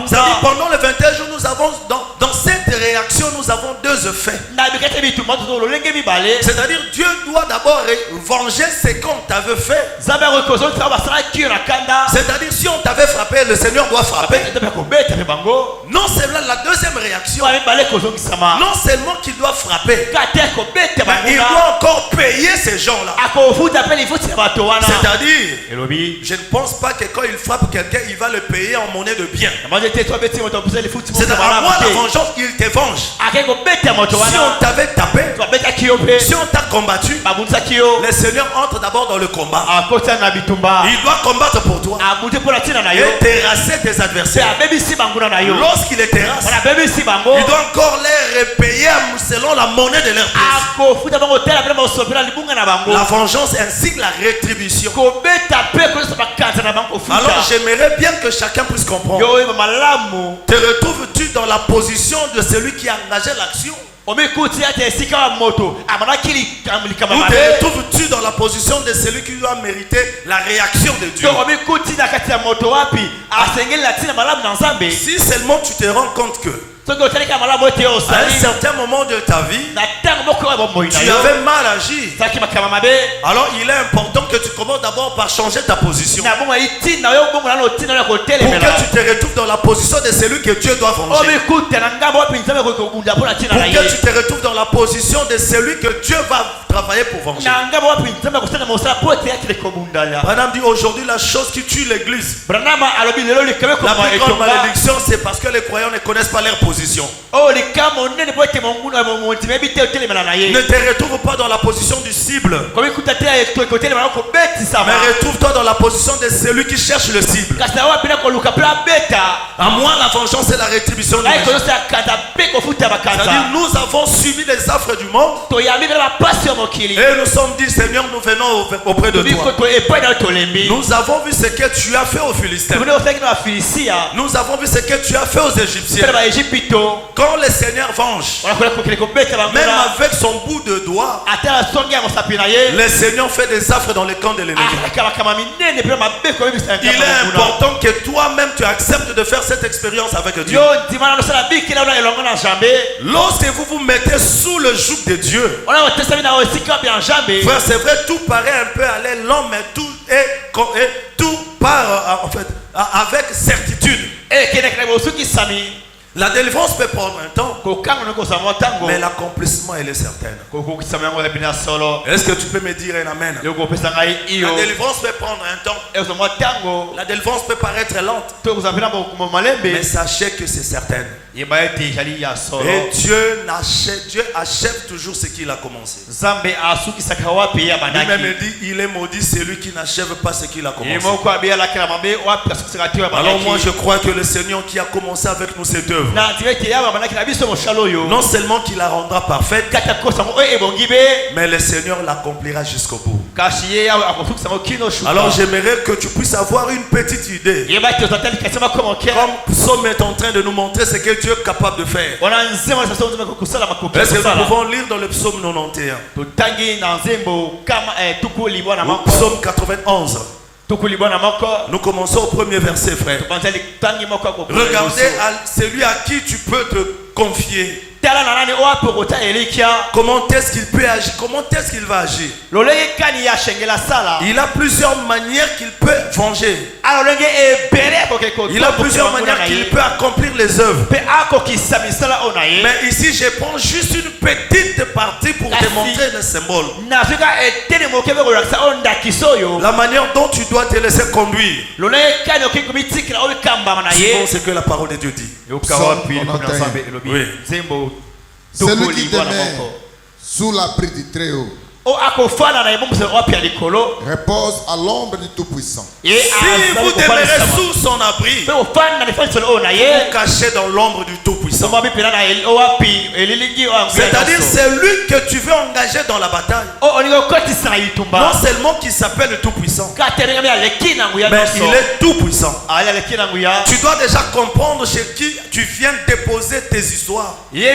C'est-à-dire pendant les 21 jours nous avons dans cette réaction nous avons deux effets. C'est-à-dire Dieu doit d'abord venger ce qu'on t'avait fait. C'est-à-dire si on t'avait frappé, le Seigneur doit frapper. Non seulement la deuxième réaction, non seulement qu'il doit frapper, mais il doit encore payer ces gens-là. C'est-à-dire, je ne pense pas que quand il frappe quelqu'un, il va le payer en monnaie de bien. C'est-à-dire, à moi la vengeance, il te venge. Si on t'avait tapé, si on t'a combattu, le Seigneur entre d'abord dans le combat. Il doit combattre pour toi et terrasser tes adversaires. Lorsqu'il les terrasse, il doit encore les repayer selon la monnaie de leur pièce. La vengeance vengeance ainsi que la rétribution. Alors j'aimerais bien que chacun puisse comprendre. Te retrouves-tu dans la position de celui qui a engagé l'action? Ou te retrouves-tu dans la position de celui qui doit mériter la réaction de Dieu? Si seulement tu te rends compte que à un certain moment de ta vie, tu avais mal agi, alors il est important que tu commences d'abord par changer ta position. Pour que tu te retrouves dans la position de celui que Dieu doit venger. Pour que tu te retrouves dans la position de celui que Dieu va travailler pour venger. Branham dit aujourd'hui la chose qui tue l'église. La plus grande malédiction, c'est parce que les croyants ne connaissent pas leur position. Ne te retrouve pas dans la position du cible, mais retrouve-toi dans la position de celui qui cherche le cible. À moi la vengeance et la rétribution. C'est-à-dire nous avons subi les affres du monde et nous sommes dit Seigneur, nous venons auprès de toi. Nous avons vu ce que tu as fait aux Philistins. Nous avons vu ce que tu as fait aux Égyptiens. Quand le Seigneur venge, même avec son bout de doigt, le Seigneur fait des affres dans le camp de l'ennemi. Il est important que toi-même tu acceptes de faire cette expérience avec Dieu. Lorsque vous vous mettez sous le joug de Dieu, frère, c'est vrai, tout paraît un peu aller lent, mais tout part en fait avec certitude. La délivrance peut prendre un temps, mais l'accomplissement il est certain. Est-ce que tu peux me dire un amen? La délivrance peut prendre un temps. La délivrance peut paraître lente, mais sachez que c'est certain. Et Dieu achève toujours ce qu'il a commencé. Lui-même dit, il est maudit celui qui n'achève pas ce qu'il a commencé. Alors moi je crois que le Seigneur qui a commencé avec nous cette œuvre, non seulement qu'il la rendra parfaite, mais le Seigneur l'accomplira jusqu'au bout. Alors j'aimerais que tu puisses avoir une petite idée. Comme Psaume est en train de nous montrer ce que Dieu est capable de faire. Est-ce que nous pouvons lire dans le psaume 91 ou psaume 91? Nous commençons au premier verset, frère. Regardez à celui à qui tu peux te confier. Comment est-ce qu'il peut agir? Comment est-ce qu'il va agir? Il a plusieurs manières qu'il peut venger. Il a plusieurs manières qu'il peut accomplir les œuvres. Mais ici, je prends juste une petite partie pour te montrer le symbole. La manière dont tu dois te laisser conduire. Suivons ce que la parole de Dieu dit. Oui. Celui qui demeure sous l'abri du Très-Haut repose à l'ombre du Tout-Puissant. Si vous demeurez sous son abri, vous cachez dans l'ombre du Tout-Puissant. C'est-à-dire c'est lui que tu veux engager dans la bataille. Non seulement qu'il s'appelle le Tout-Puissant, mais il est Tout-Puissant. Tu dois déjà comprendre chez qui tu viens déposer tes histoires. C'est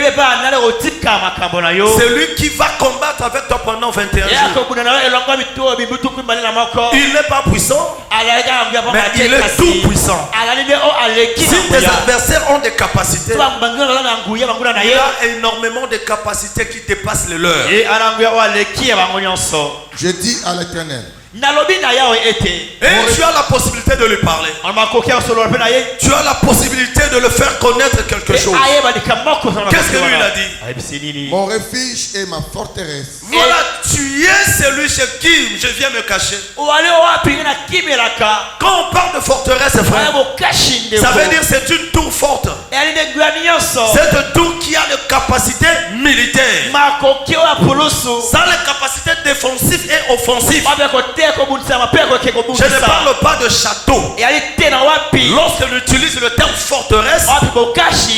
lui qui va combattre avec toi pendant 21 jours. Il n'est pas puissant, mais il est tout puissant. Si tes adversaires ont des capacités, il a énormément de capacités qui dépassent les leurs. Je dis à l'Éternel, Et tu as la possibilité de lui parler. Tu as la possibilité de le faire connaître quelque chose. Qu'est-ce que lui il a dit? mon refuge et ma forteresse. Voilà, tu es celui chez qui je viens me cacher. Quand on parle de forteresse, frère, ça veut dire c'est une tour forte. C'est une tour qui a des capacités militaires. Ça a les capacités défensives et offensives. Je ne parle pas de château. Lorsque on utilise le terme forteresse,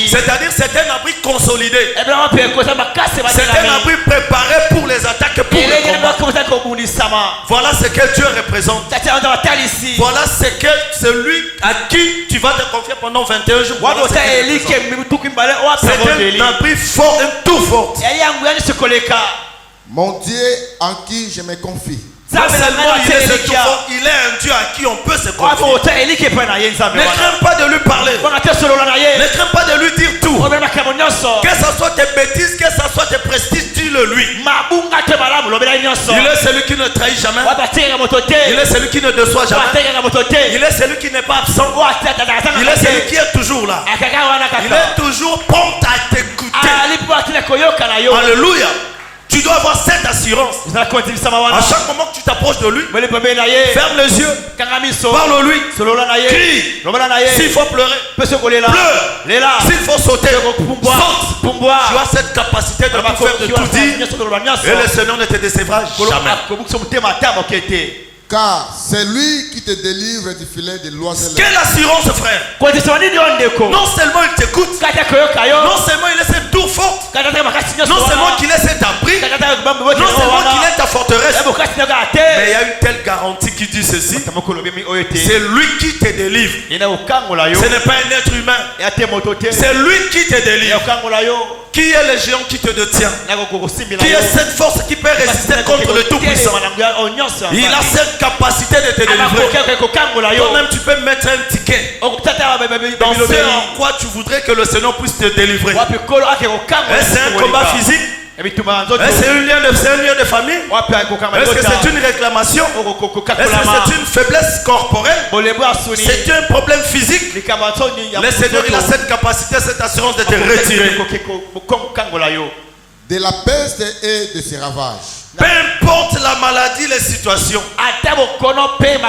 c'est-à-dire c'est un abri consolidé. C'est un abri préparé pour les attaques et pour les combats. Voilà ce que Dieu représente. Voilà ce que celui à qui tu vas te confier pendant 21 jours. Voilà ce c'est un abri fort, un tout fort. Mon Dieu en qui je me confie. Non seulement il est ce tout fort, il est un Dieu à qui on peut se confier. Ne crains pas de lui parler. Ne crains pas de lui dire tout. Que ce soit tes bêtises, que ce soit tes prestiges, dis-le lui. Il est celui qui ne trahit jamais. Il est celui qui ne déçoit jamais. Il est celui qui n'est pas absent. Il est celui qui est toujours là. Il est toujours prompt à t'écouter. Alléluia. Tu dois avoir cette assurance. À chaque moment que tu t'approches de lui, ferme les yeux, parle-lui, crie. S'il faut pleurer, pleure. S'il faut sauter, saute. Tu as cette capacité de tout faire, de tout dire. Et le Seigneur ne te décevra jamais. Car c'est lui qui te délivre du filet de l'oiseleur. Quelle assurance, frère. Non seulement il t'écoute, non seulement il est cette tour forte, non seulement qu'il est cet abri, non seulement qu'il est ta forteresse, mais il y a une telle garantie qui dit ceci: c'est lui qui te délivre. Ce n'est pas un être humain, c'est lui qui te délivre. Qui est le géant qui te détient? Qui est cette force qui peut résister contre le Tout-Puissant? Il a cette capacité de te délivrer. Toi-même tu peux mettre un ticket dans ce en quoi tu voudrais que le Seigneur puisse te délivrer. Est-ce c'est un combat physique? Est-ce c'est un lien de famille? Est-ce que c'est une réclamation? Est-ce que c'est une faiblesse corporelle? C'est un problème physique? Le Seigneur il a cette capacité, cette assurance de te retirer de la peste et de ses ravages. Peu importe la maladie, les situations.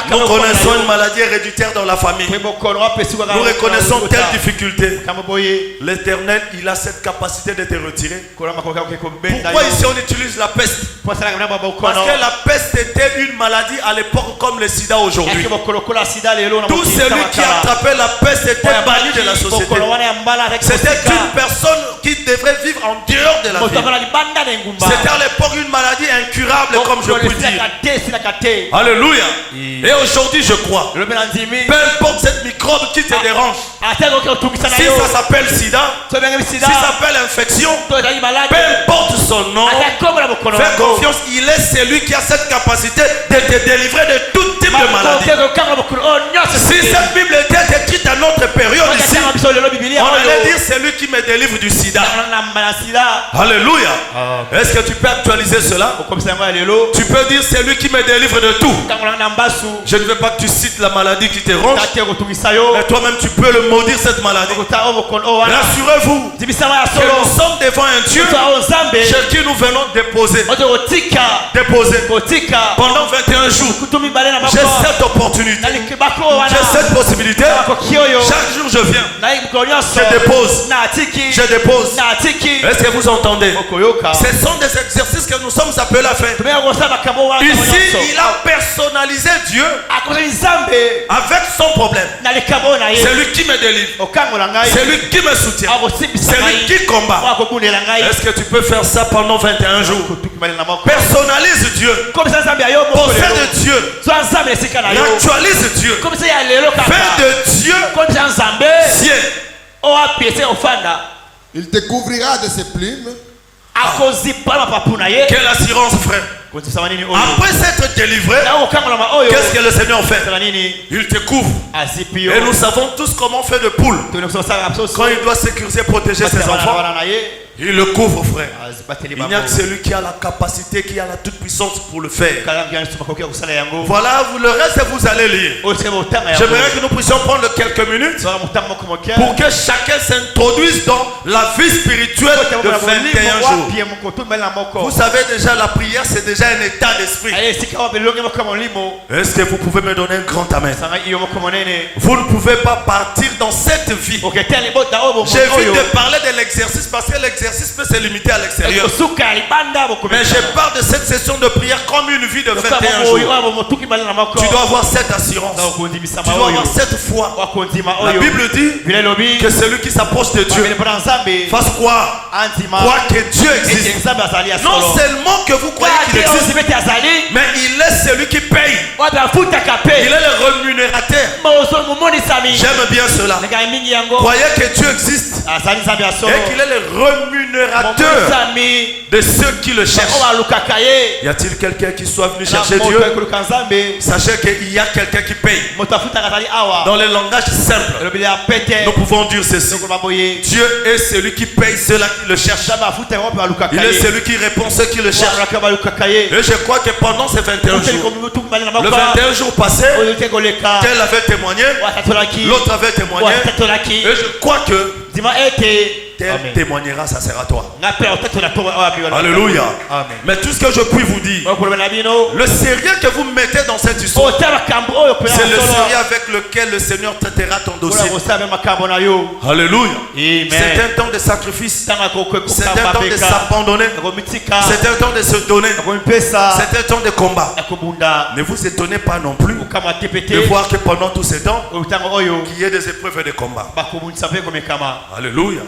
Nous connaissons une maladie héréditaire dans la famille. Nous reconnaissons telle difficulté. L'Éternel, il a cette capacité de te retirer. Pourquoi ici on utilise la peste? Parce que la peste était une maladie à l'époque comme le sida aujourd'hui. Tout celui qui attrapait la peste était banni de la société. C'était une personne qui devrait vivre en dehors de la vie. C'était à l'époque une maladie incurable, comme je peux dire. Alléluia. Et aujourd'hui je crois, peu importe cette microbe qui te dérange, si ça s'appelle sida, si ça s'appelle infection, peu importe son nom, fais confiance, il est celui qui a cette capacité de te délivrer de tout type de maladie. Si cette Bible était écrite à notre période ici, on allait dire c'est lui qui me délivre du sida. Alléluia. Est-ce que tu peux actualiser cela? Tu peux dire c'est lui qui me délivre de tout. Je ne veux pas que tu cites la maladie qui te ronge, mais toi-même tu peux le maudire cette maladie. Rassurez-vous que nous sommes devant un Dieu chez qui nous venons déposer pendant 21 jours. J'ai cette opportunité, j'ai cette possibilité. Chaque jour je viens, je dépose. Est-ce que vous entendez? Ce sont des exercices que nous sommes appelés à faire. Ici il a personnalisé Dieu avec son problème. C'est lui qui me délivre, c'est lui qui me soutient, c'est lui qui combat. Est-ce que tu peux faire ça pendant 21 jours? Personnalise Dieu, possède Dieu, actualise Dieu, fais de Dieu sien. Il te couvrira de ses plumes. Quelle assurance, frère. Après s'être délivré, qu'est-ce que le Seigneur fait? Il te couvre. Et nous savons tous comment faire de poule. Quand il doit sécuriser, protéger ses enfants, il le couvre, frère. Il n'y a que celui qui a la capacité, qui a la toute puissance pour le faire. Voilà, le reste vous allez lire. J'aimerais que nous puissions prendre quelques minutes pour que chacun s'introduise dans la vie spirituelle de 21 jours. Vous savez déjà, la prière c'est déjà un état d'esprit. Est-ce que vous pouvez me donner un grand amen? Vous ne pouvez pas partir dans cette vie. J'évite de parler de l'exercice parce que l'exercice l'exercice peut se limiter à l'extérieur. Mais je parle de cette session de prière comme une vie de 21 jours. Tu dois avoir cette assurance. Tu dois avoir cette foi. La Bible dit que celui qui s'approche de Dieu fasse quoi? Croire que Dieu existe. Non seulement que vous croyez qu'il existe, mais il est celui qui paye. Il est le rémunérateur. J'aime bien cela. Croyez que Dieu existe et qu'il est le rémunérateur de ceux qui le cherchent. Y a-t-il quelqu'un qui soit venu chercher Dieu? Sachez qu'il y a quelqu'un qui paye. Dans le langage simple, nous pouvons dire ceci: Dieu est celui qui paye ceux qui le cherchent. Il est celui qui répond ceux qui le cherchent. Et je crois que pendant ces 21 jours, le 21 jours passé, tel avait témoigné, l'autre avait témoigné, et je crois que tel témoignera, ça sera toi. Alléluia. Mais tout ce que je puis vous dire, le sérieux que vous mettez dans cette histoire, c'est le sérieux avec lequel le Seigneur traitera ton dossier. Alléluia. C'est un temps de sacrifice. C'est un temps de s'abandonner. C'est un temps de se donner. C'est un temps de combat. Ne vous étonnez pas non plus de voir que pendant tout ce temps, qu'il y ait des épreuves et des combats. Alléluia.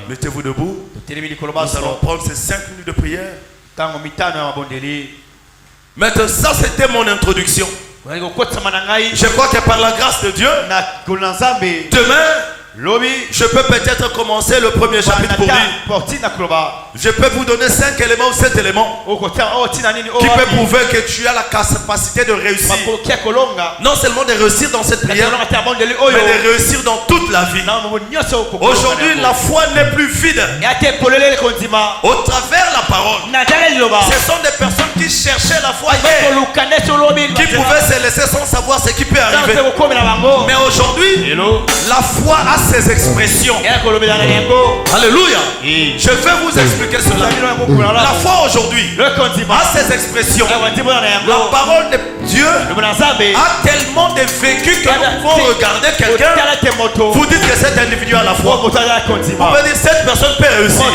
Mettez-vous debout. Nous allons prendre ces 5 minutes de prière. Maintenant, ça c'était mon introduction. Je crois que par la grâce de Dieu, demain, je peux peut-être commencer le premier chapitre pour dire. Je peux vous donner 5 éléments ou 7 éléments qui peuvent prouver que tu as la capacité de réussir. Non seulement de réussir dans cette prière, mais de réussir dans toute la vie. Aujourd'hui, la foi n'est plus vide. Au travers la parole, ce sont des personnes qui cherchaient la foi hier, qui pouvaient se laisser sans savoir ce qui peut arriver. Mais aujourd'hui, la foi a ses expressions. Alléluia. Je vais vous expliquer cela. La foi aujourd'hui a ses expressions. La parole de Dieu a tellement de vécu que nous pouvons regarder quelqu'un. Vous dites que cet individu a la foi. On peut dire cette personne peut réussir.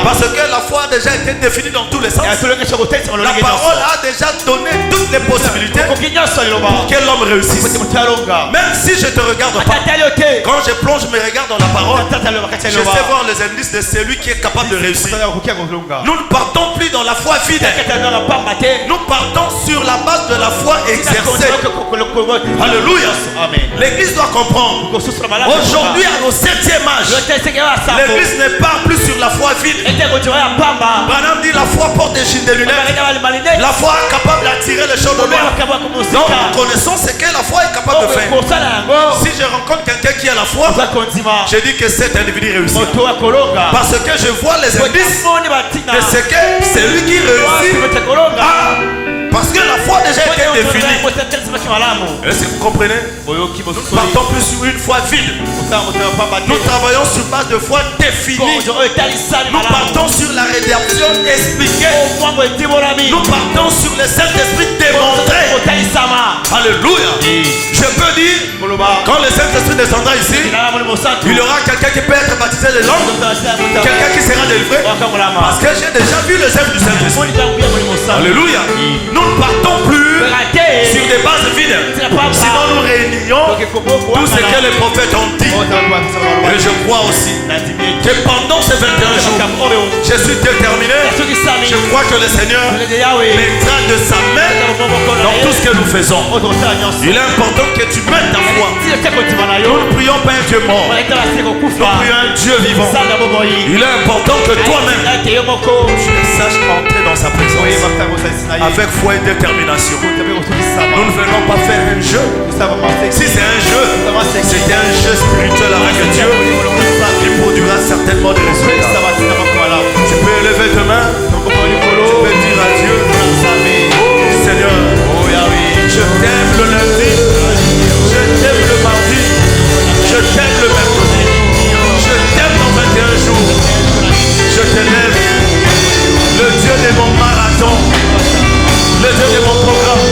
Parce que la foi a déjà été définie dans tous les sens. La parole a déjà donné toutes les possibilités pour que l'homme réussisse. Même si je te regarde pas, quand je plonge mes regards dans la parole, je sais voir les indices de celui qui est capable de réussir. Nous ne partons plus dans la foi vide. Nous partons sur la base de la foi exercée. Alléluia. L'église doit comprendre. Aujourd'hui, à nos 7e âge, l'église n'est pas plus sur la foi vide. Branham dit la foi porte des chines de lunettes. La foi est capable d'attirer les choses de loin. Donc nous connaissons ce que la foi est capable de faire. Si je rencontre quelqu'un qui a la foi, je dis que cet individu réussit. Parce que je vois les indices de ce que c'est lui qui réussit. Parce que la foi a déjà été définie. Est-ce que vous comprenez? Nous ne partons plus sur une foi vide. Nous travaillons sur base de foi définie. Nous partons sur la rédemption expliquée. Nous partons sur le Saint-Esprit démontré. Alléluia. Je peux dire, quand le Saint-Esprit descendra ici, il y aura quelqu'un qui peut être baptisé de langue, quelqu'un qui sera délivré. Parce que j'ai déjà vu les œuvres du Saint-Esprit. Alléluia. Nous ne partons plus sur des bases vides. Sinon nous réunions tout ce que les prophètes ont dit. Et je crois aussi que pendant ces 21 jours, je suis déterminé. Je crois que le Seigneur mettra de sa main dans tout ce que nous faisons. Il est important que tu mettes ta foi. Nous ne prions pas un Dieu mort. Nous prions un Dieu vivant. Il est important que toi-même tu saches entrer dans sa présence avec foi et détermination. Nous ne venons pas faire un jeu. Si c'est un jeu, c'est un jeu spirituel avec Dieu qui produira certainement des résultats. Tu peux élever tes mains. Tu peux dire à Dieu: Seigneur, je t'aime le lundi, je t'aime le mardi, je t'aime le mercredi, je t'aime dans 21 jours. Je t'élève, le Dieu de mon marathon, le Dieu de mon programme.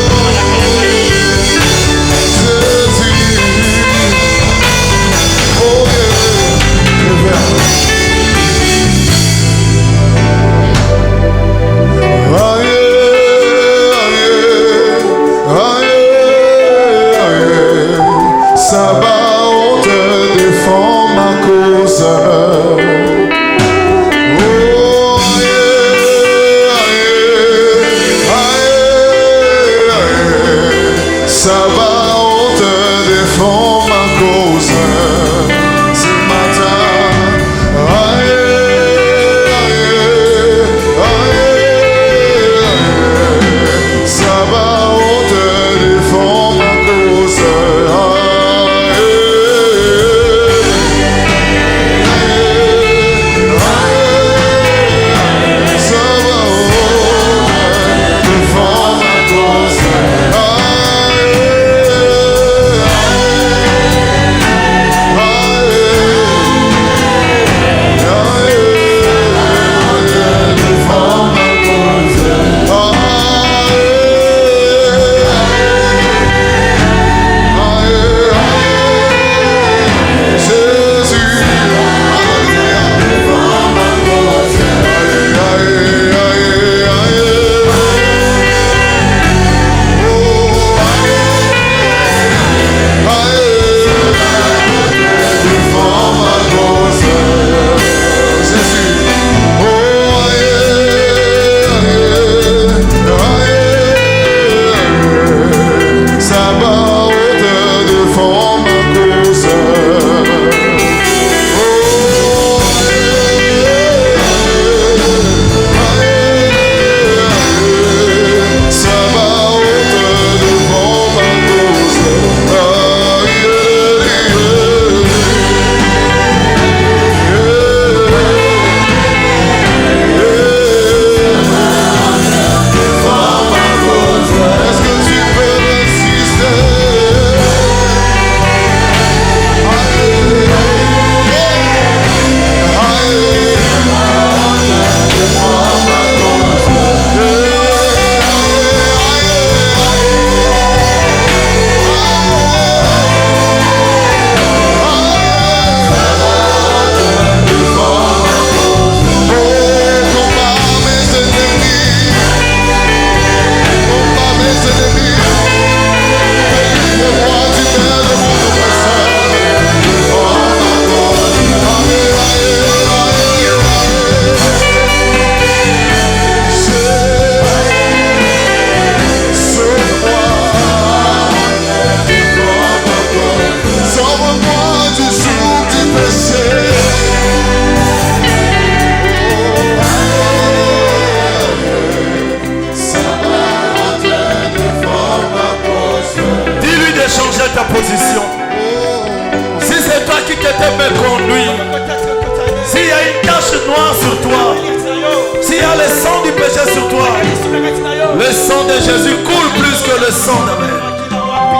Le sang de Jésus coule plus que le sang d'Abel.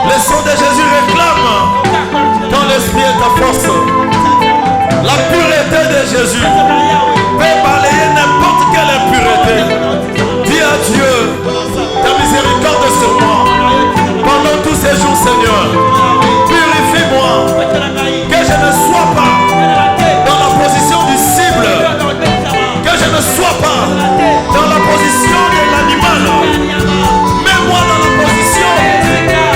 Le sang de Jésus réclame ton esprit et ta force. La pureté de Jésus peut balayer n'importe quelle impureté. Dis à Dieu, ta miséricorde sur moi. Pendant tous ces jours, Seigneur, purifie-moi. Que je ne sois pas dans la position du cible. Que je ne sois pas dans la position de l'animal. Mets-moi dans la position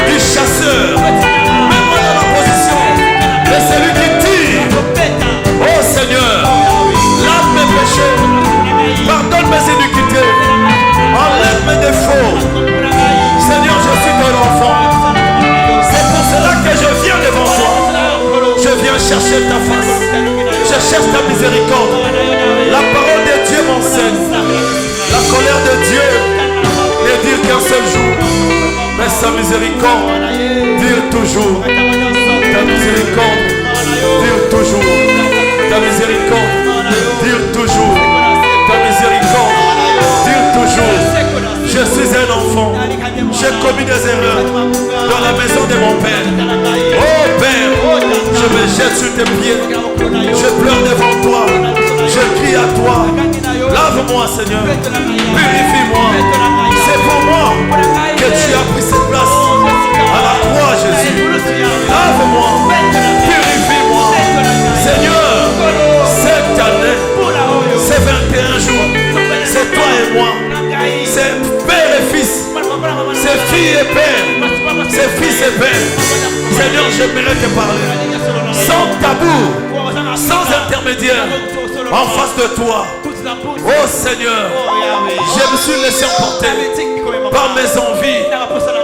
du chasseur. Mets-moi dans la position de celui qui tire. Oh Seigneur, lave mes péchés. Pardonne mes iniquités. Enlève mes défauts. Seigneur, je suis ton enfant. C'est pour cela que je viens devant toi. Je viens chercher ta face. Je cherche ta miséricorde. La parole de Dieu m'enseigne. La colère de Dieu ne dure qu'un seul jour. Mais sa miséricorde dure toujours. Ta miséricorde dure toujours. Ta miséricorde dure toujours. Ta miséricorde dure toujours. Je suis un enfant. J'ai commis des erreurs dans la maison de mon Père. Oh Père, je me jette sur tes pieds. Je pleure devant toi. Je crie à toi. Lave-moi, Seigneur. Purifie-moi. C'est pour moi que tu as pris cette place à la croix, Jésus. Lave-moi. Purifie-moi. Seigneur, cette année, ces 21 jours, c'est toi et moi. C'est père et fils. C'est fille et père. C'est fils et père. Seigneur, j'aimerais te parler. Sans tabou. Sans intermédiaire. En face de toi. Oh Seigneur, je me suis laissé emporter par mes envies,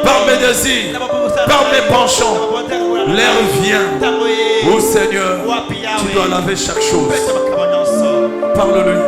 par mes désirs, par mes penchants. L'air vient. Oh Seigneur, tu dois laver chaque chose. Parle-lui.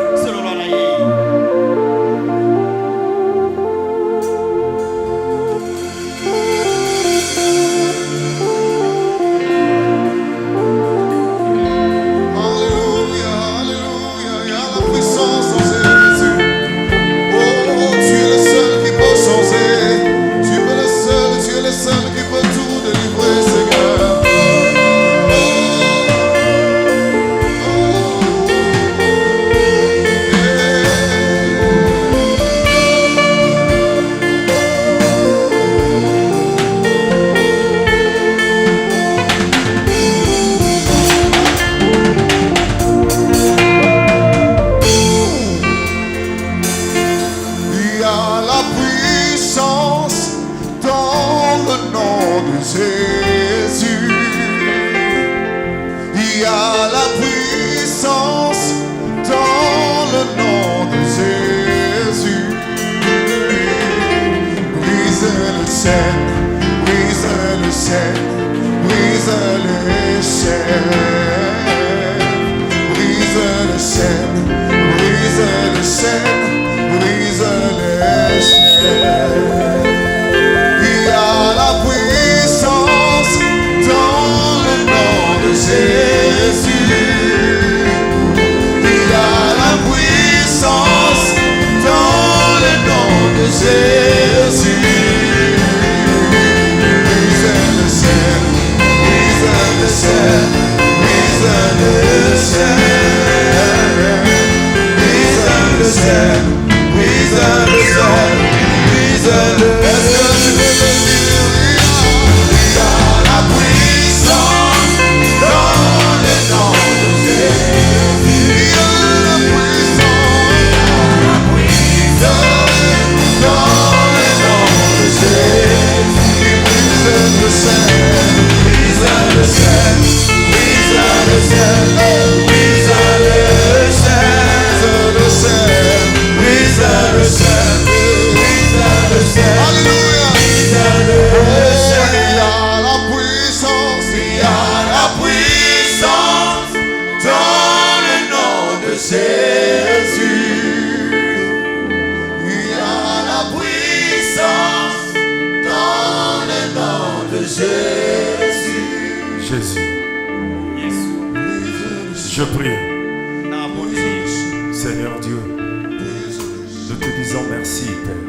te disant merci, Père.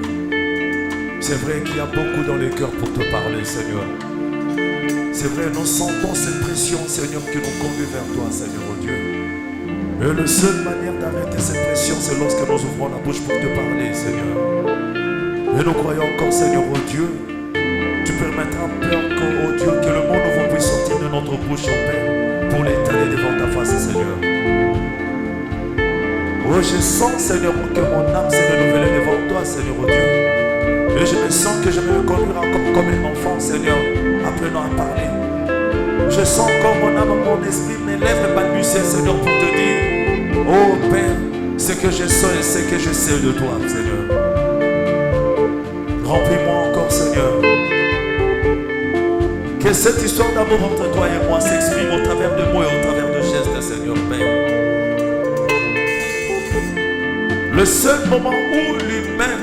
C'est vrai qu'il y a beaucoup dans les cœurs pour te parler, Seigneur. C'est vrai, nous sentons cette pression, Seigneur, qui nous conduit vers toi, Seigneur, oh Dieu. Et la seule manière d'arrêter cette pression, c'est lorsque nous ouvrons la bouche pour te parler, Seigneur. Et nous croyons encore, Seigneur, oh Dieu, tu permettras, Père, oh Dieu, que le mot nouveau puisse sortir de notre bouche, oh Père, pour l'étaler devant ta face, Seigneur. Oh, je sens, Seigneur, que mon âme s'est renouvelée devant toi, Seigneur, oh Dieu. Et je me sens que je vais me conduire encore comme un enfant, Seigneur, apprenant à parler. Je sens encore mon âme, mon esprit, mes lèvres balbutier, Seigneur, pour te dire, oh Père, ce que je sens et ce que je sais de toi, Seigneur. Remplis-moi encore, Seigneur. Que cette histoire d'amour entre toi et moi s'exprime au travers de mots et au travers de gestes, Seigneur, Père. Le seul moment où l'humain,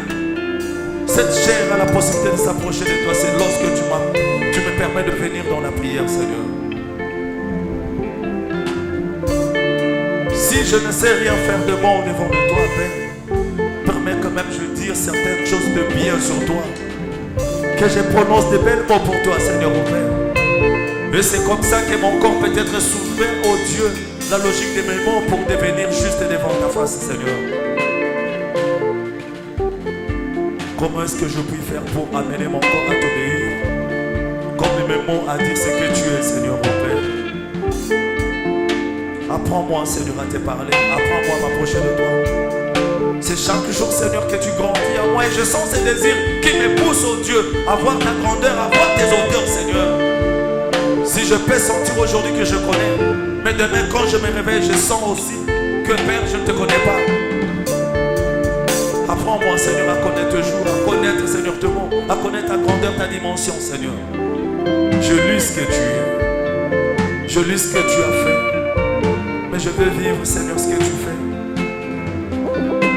cette chair a la possibilité de s'approcher de toi, c'est lorsque tu me permets de venir dans la prière, Seigneur. Si je ne sais rien faire de bon devant de toi, Père, permets quand même de dire certaines choses de bien sur toi. Que je prononce de belles mots pour toi, Seigneur, mon Père. Et c'est comme ça que mon corps peut être soulevé, oh Dieu, la logique de mes mots pour devenir juste devant ta face, Seigneur. Comment est-ce que je puis faire pour amener mon corps à t'obéir? Comme mes mots à dire ce que tu es, Seigneur, mon Père. Apprends-moi, Seigneur, à te parler. Apprends-moi à m'approcher de toi. C'est chaque jour, Seigneur, que tu grandis en moi. Et je sens ces désirs qui me poussent, oh Dieu, à voir ta grandeur, à voir tes hauteurs, Seigneur. Si je peux sentir aujourd'hui que je connais, mais demain, quand je me réveille, je sens aussi que, Père, je ne te connais pas. Apprends-moi, Seigneur, à connaître toujours, à connaître, Seigneur, ton mot, à connaître ta grandeur, ta dimension, Seigneur. Je lis ce que tu es. Je lis ce que tu as fait. Mais je veux vivre, Seigneur, ce que tu fais.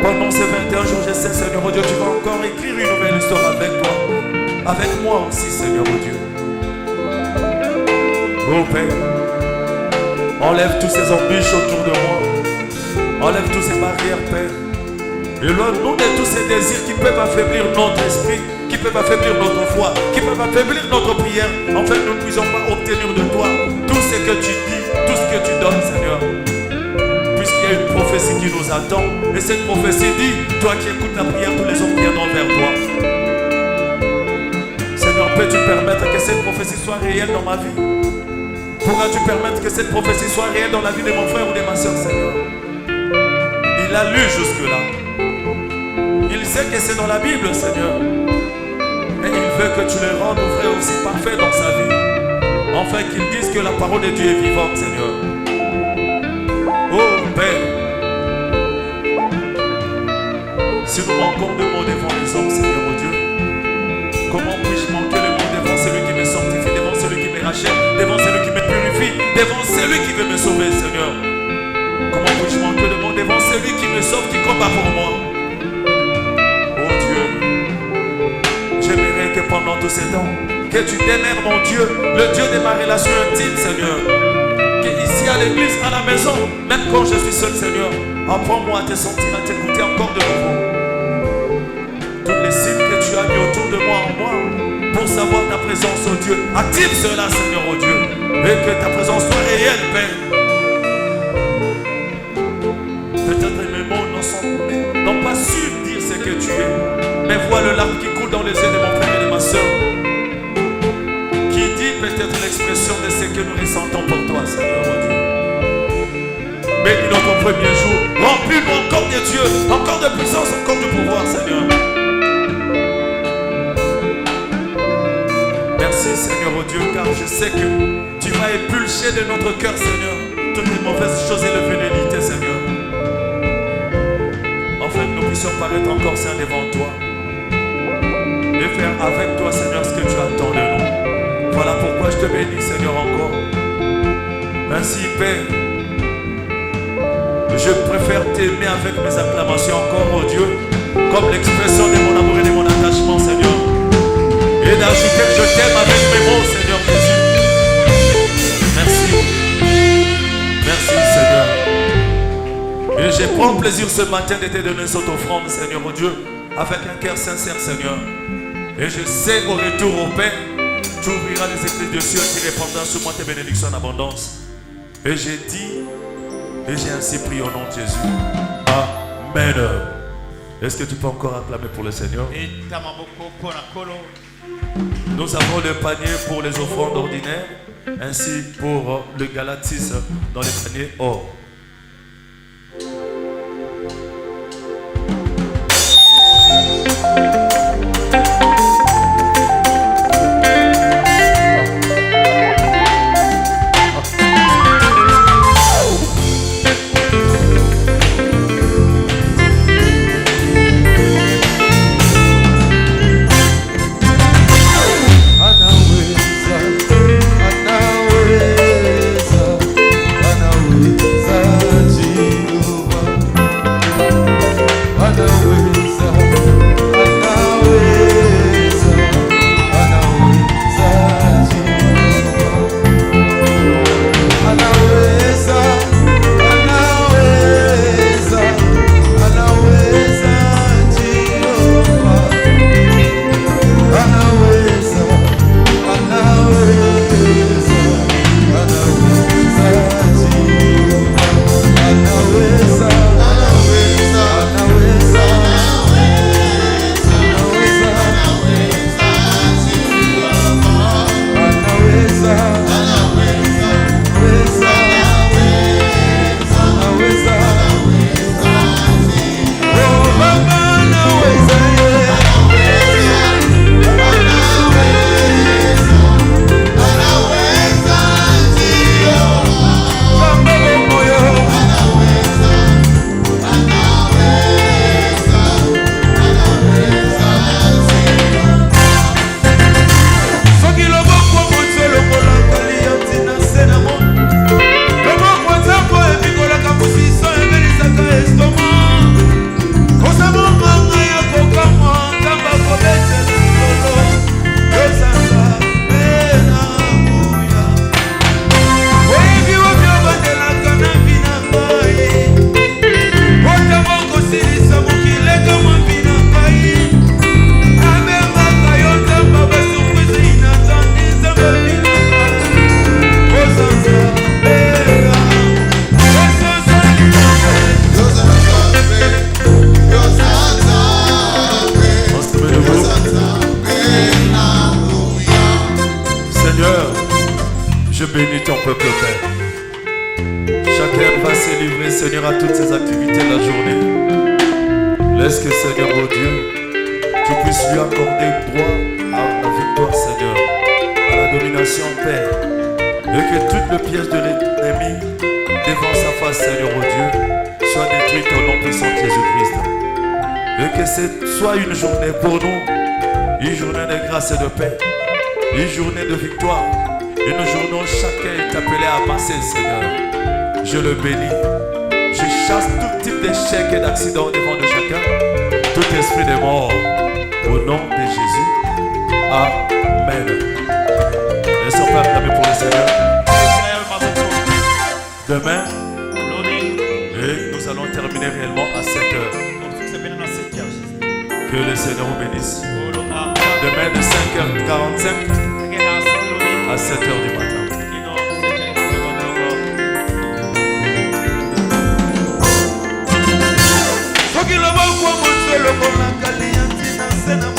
Pendant ces 21 jours, je sais, Seigneur, oh Dieu, tu vas encore écrire une nouvelle histoire avec toi. Avec moi aussi, Seigneur, oh Dieu. Oh Père, enlève tous ces embûches autour de moi. Enlève toutes ces barrières, Père. Éloigne-nous de tous ces désirs qui peuvent affaiblir notre esprit, qui peuvent affaiblir notre foi, qui peuvent affaiblir notre prière. En fait, nous ne puissions pas obtenir de toi tout ce que tu dis, tout ce que tu donnes, Seigneur. Puisqu'il y a une prophétie qui nous attend. Et cette prophétie dit, toi qui écoutes la prière, tous les hommes viendront vers toi. Seigneur, peux-tu permettre que cette prophétie soit réelle dans ma vie? Pourras-tu permettre que cette prophétie soit réelle dans la vie de mon frère ou de ma soeur, Seigneur? Il a lu jusque-là. Il sait que c'est dans la Bible, Seigneur. Et il veut que tu le rendes vrai aussi parfait dans sa vie. Enfin qu'il dise que la parole de Dieu est vivante, Seigneur. Oh Père, si nous manquons de mots devant les hommes, Seigneur, oh Dieu, comment puis-je manquer le mot devant celui qui me sanctifie, devant celui qui me rachète, devant celui qui me purifie, devant celui qui veut me sauver, Seigneur? Comment puis-je manquer de mots devant celui qui me sauve, qui combat pour moi? J'aimerais que pendant tous ces temps, que tu demeures, mon Dieu, le Dieu de ma relation intime, Seigneur. Que ici à l'église, à la maison, même quand je suis seul, Seigneur, apprends-moi à te sentir, à t'écouter encore de nouveau. Tous les signes que tu as mis autour de moi, en moi, pour savoir ta présence, oh Dieu, active cela, Seigneur, oh Dieu, et que ta présence soit réelle, Père. Peut-être mes mots n'ont pas su dire ce que tu es, mais vois le larme qui coule dans les yeux de mon frère et de ma soeur, qui dit peut-être l'expression de ce que nous ressentons pour toi, Seigneur, mon Dieu. Bénis notre premier jour, remplis-nous encore de Dieu, encore de puissance, encore de pouvoir, Seigneur. Merci, Seigneur, oh Dieu, car je sais que tu vas épulcher de notre cœur, Seigneur, toutes les mauvaises choses et les velléités, Seigneur. Enfin, que nous puissions paraître encore saints devant toi. Et faire avec toi, Seigneur, ce que tu attends de nous. Voilà pourquoi je te bénis, Seigneur, encore. Ainsi, Père, je préfère t'aimer avec mes acclamations encore, oh Dieu, comme l'expression de mon amour et de mon attachement, Seigneur. Et d'ajouter que je t'aime avec mes mots, Seigneur Jésus. Merci. Merci, Seigneur. Et je prends plaisir ce matin de te donner cette offrande, Seigneur mon Dieu, avec un cœur sincère, Seigneur. Et je sais qu'au retour au Père, tu ouvriras les écrits de cieux qui répandront sur moi tes bénédictions en abondance. Et j'ai dit, et j'ai ainsi prié au nom de Jésus. Amen. Est-ce que tu peux encore acclamer pour le Seigneur? Nous avons le panier pour les offrandes ordinaires, ainsi pour le galatis dans les paniers or. bénis ton peuple, Père. Chacun va se livrer, Seigneur, à toutes ses activités de la journée. Laisse que, Seigneur, oh Dieu, tu puisses lui accorder droit à la victoire, Seigneur, à la domination, Père. Et que toutes les pièces de l'ennemi devant sa face, Seigneur, oh Dieu, soient détruites au nom puissant de Jésus-Christ. Et que ce soit une journée pour nous, une journée de grâce et de paix, une journée de victoire, une journée où chacun est appelé à passer, Seigneur. Je le bénis. Je chasse tout type d'échec et d'accident devant de chacun, tout esprit de mort, au nom de Jésus. Amen. Laissons pas acclamer pour le Seigneur. Demain, et nous allons terminer réellement à 7h. Que le Seigneur vous bénisse. Demain de 5h45 à 7h du matin. Soki lobo kwa motse lobo na kali yantina sena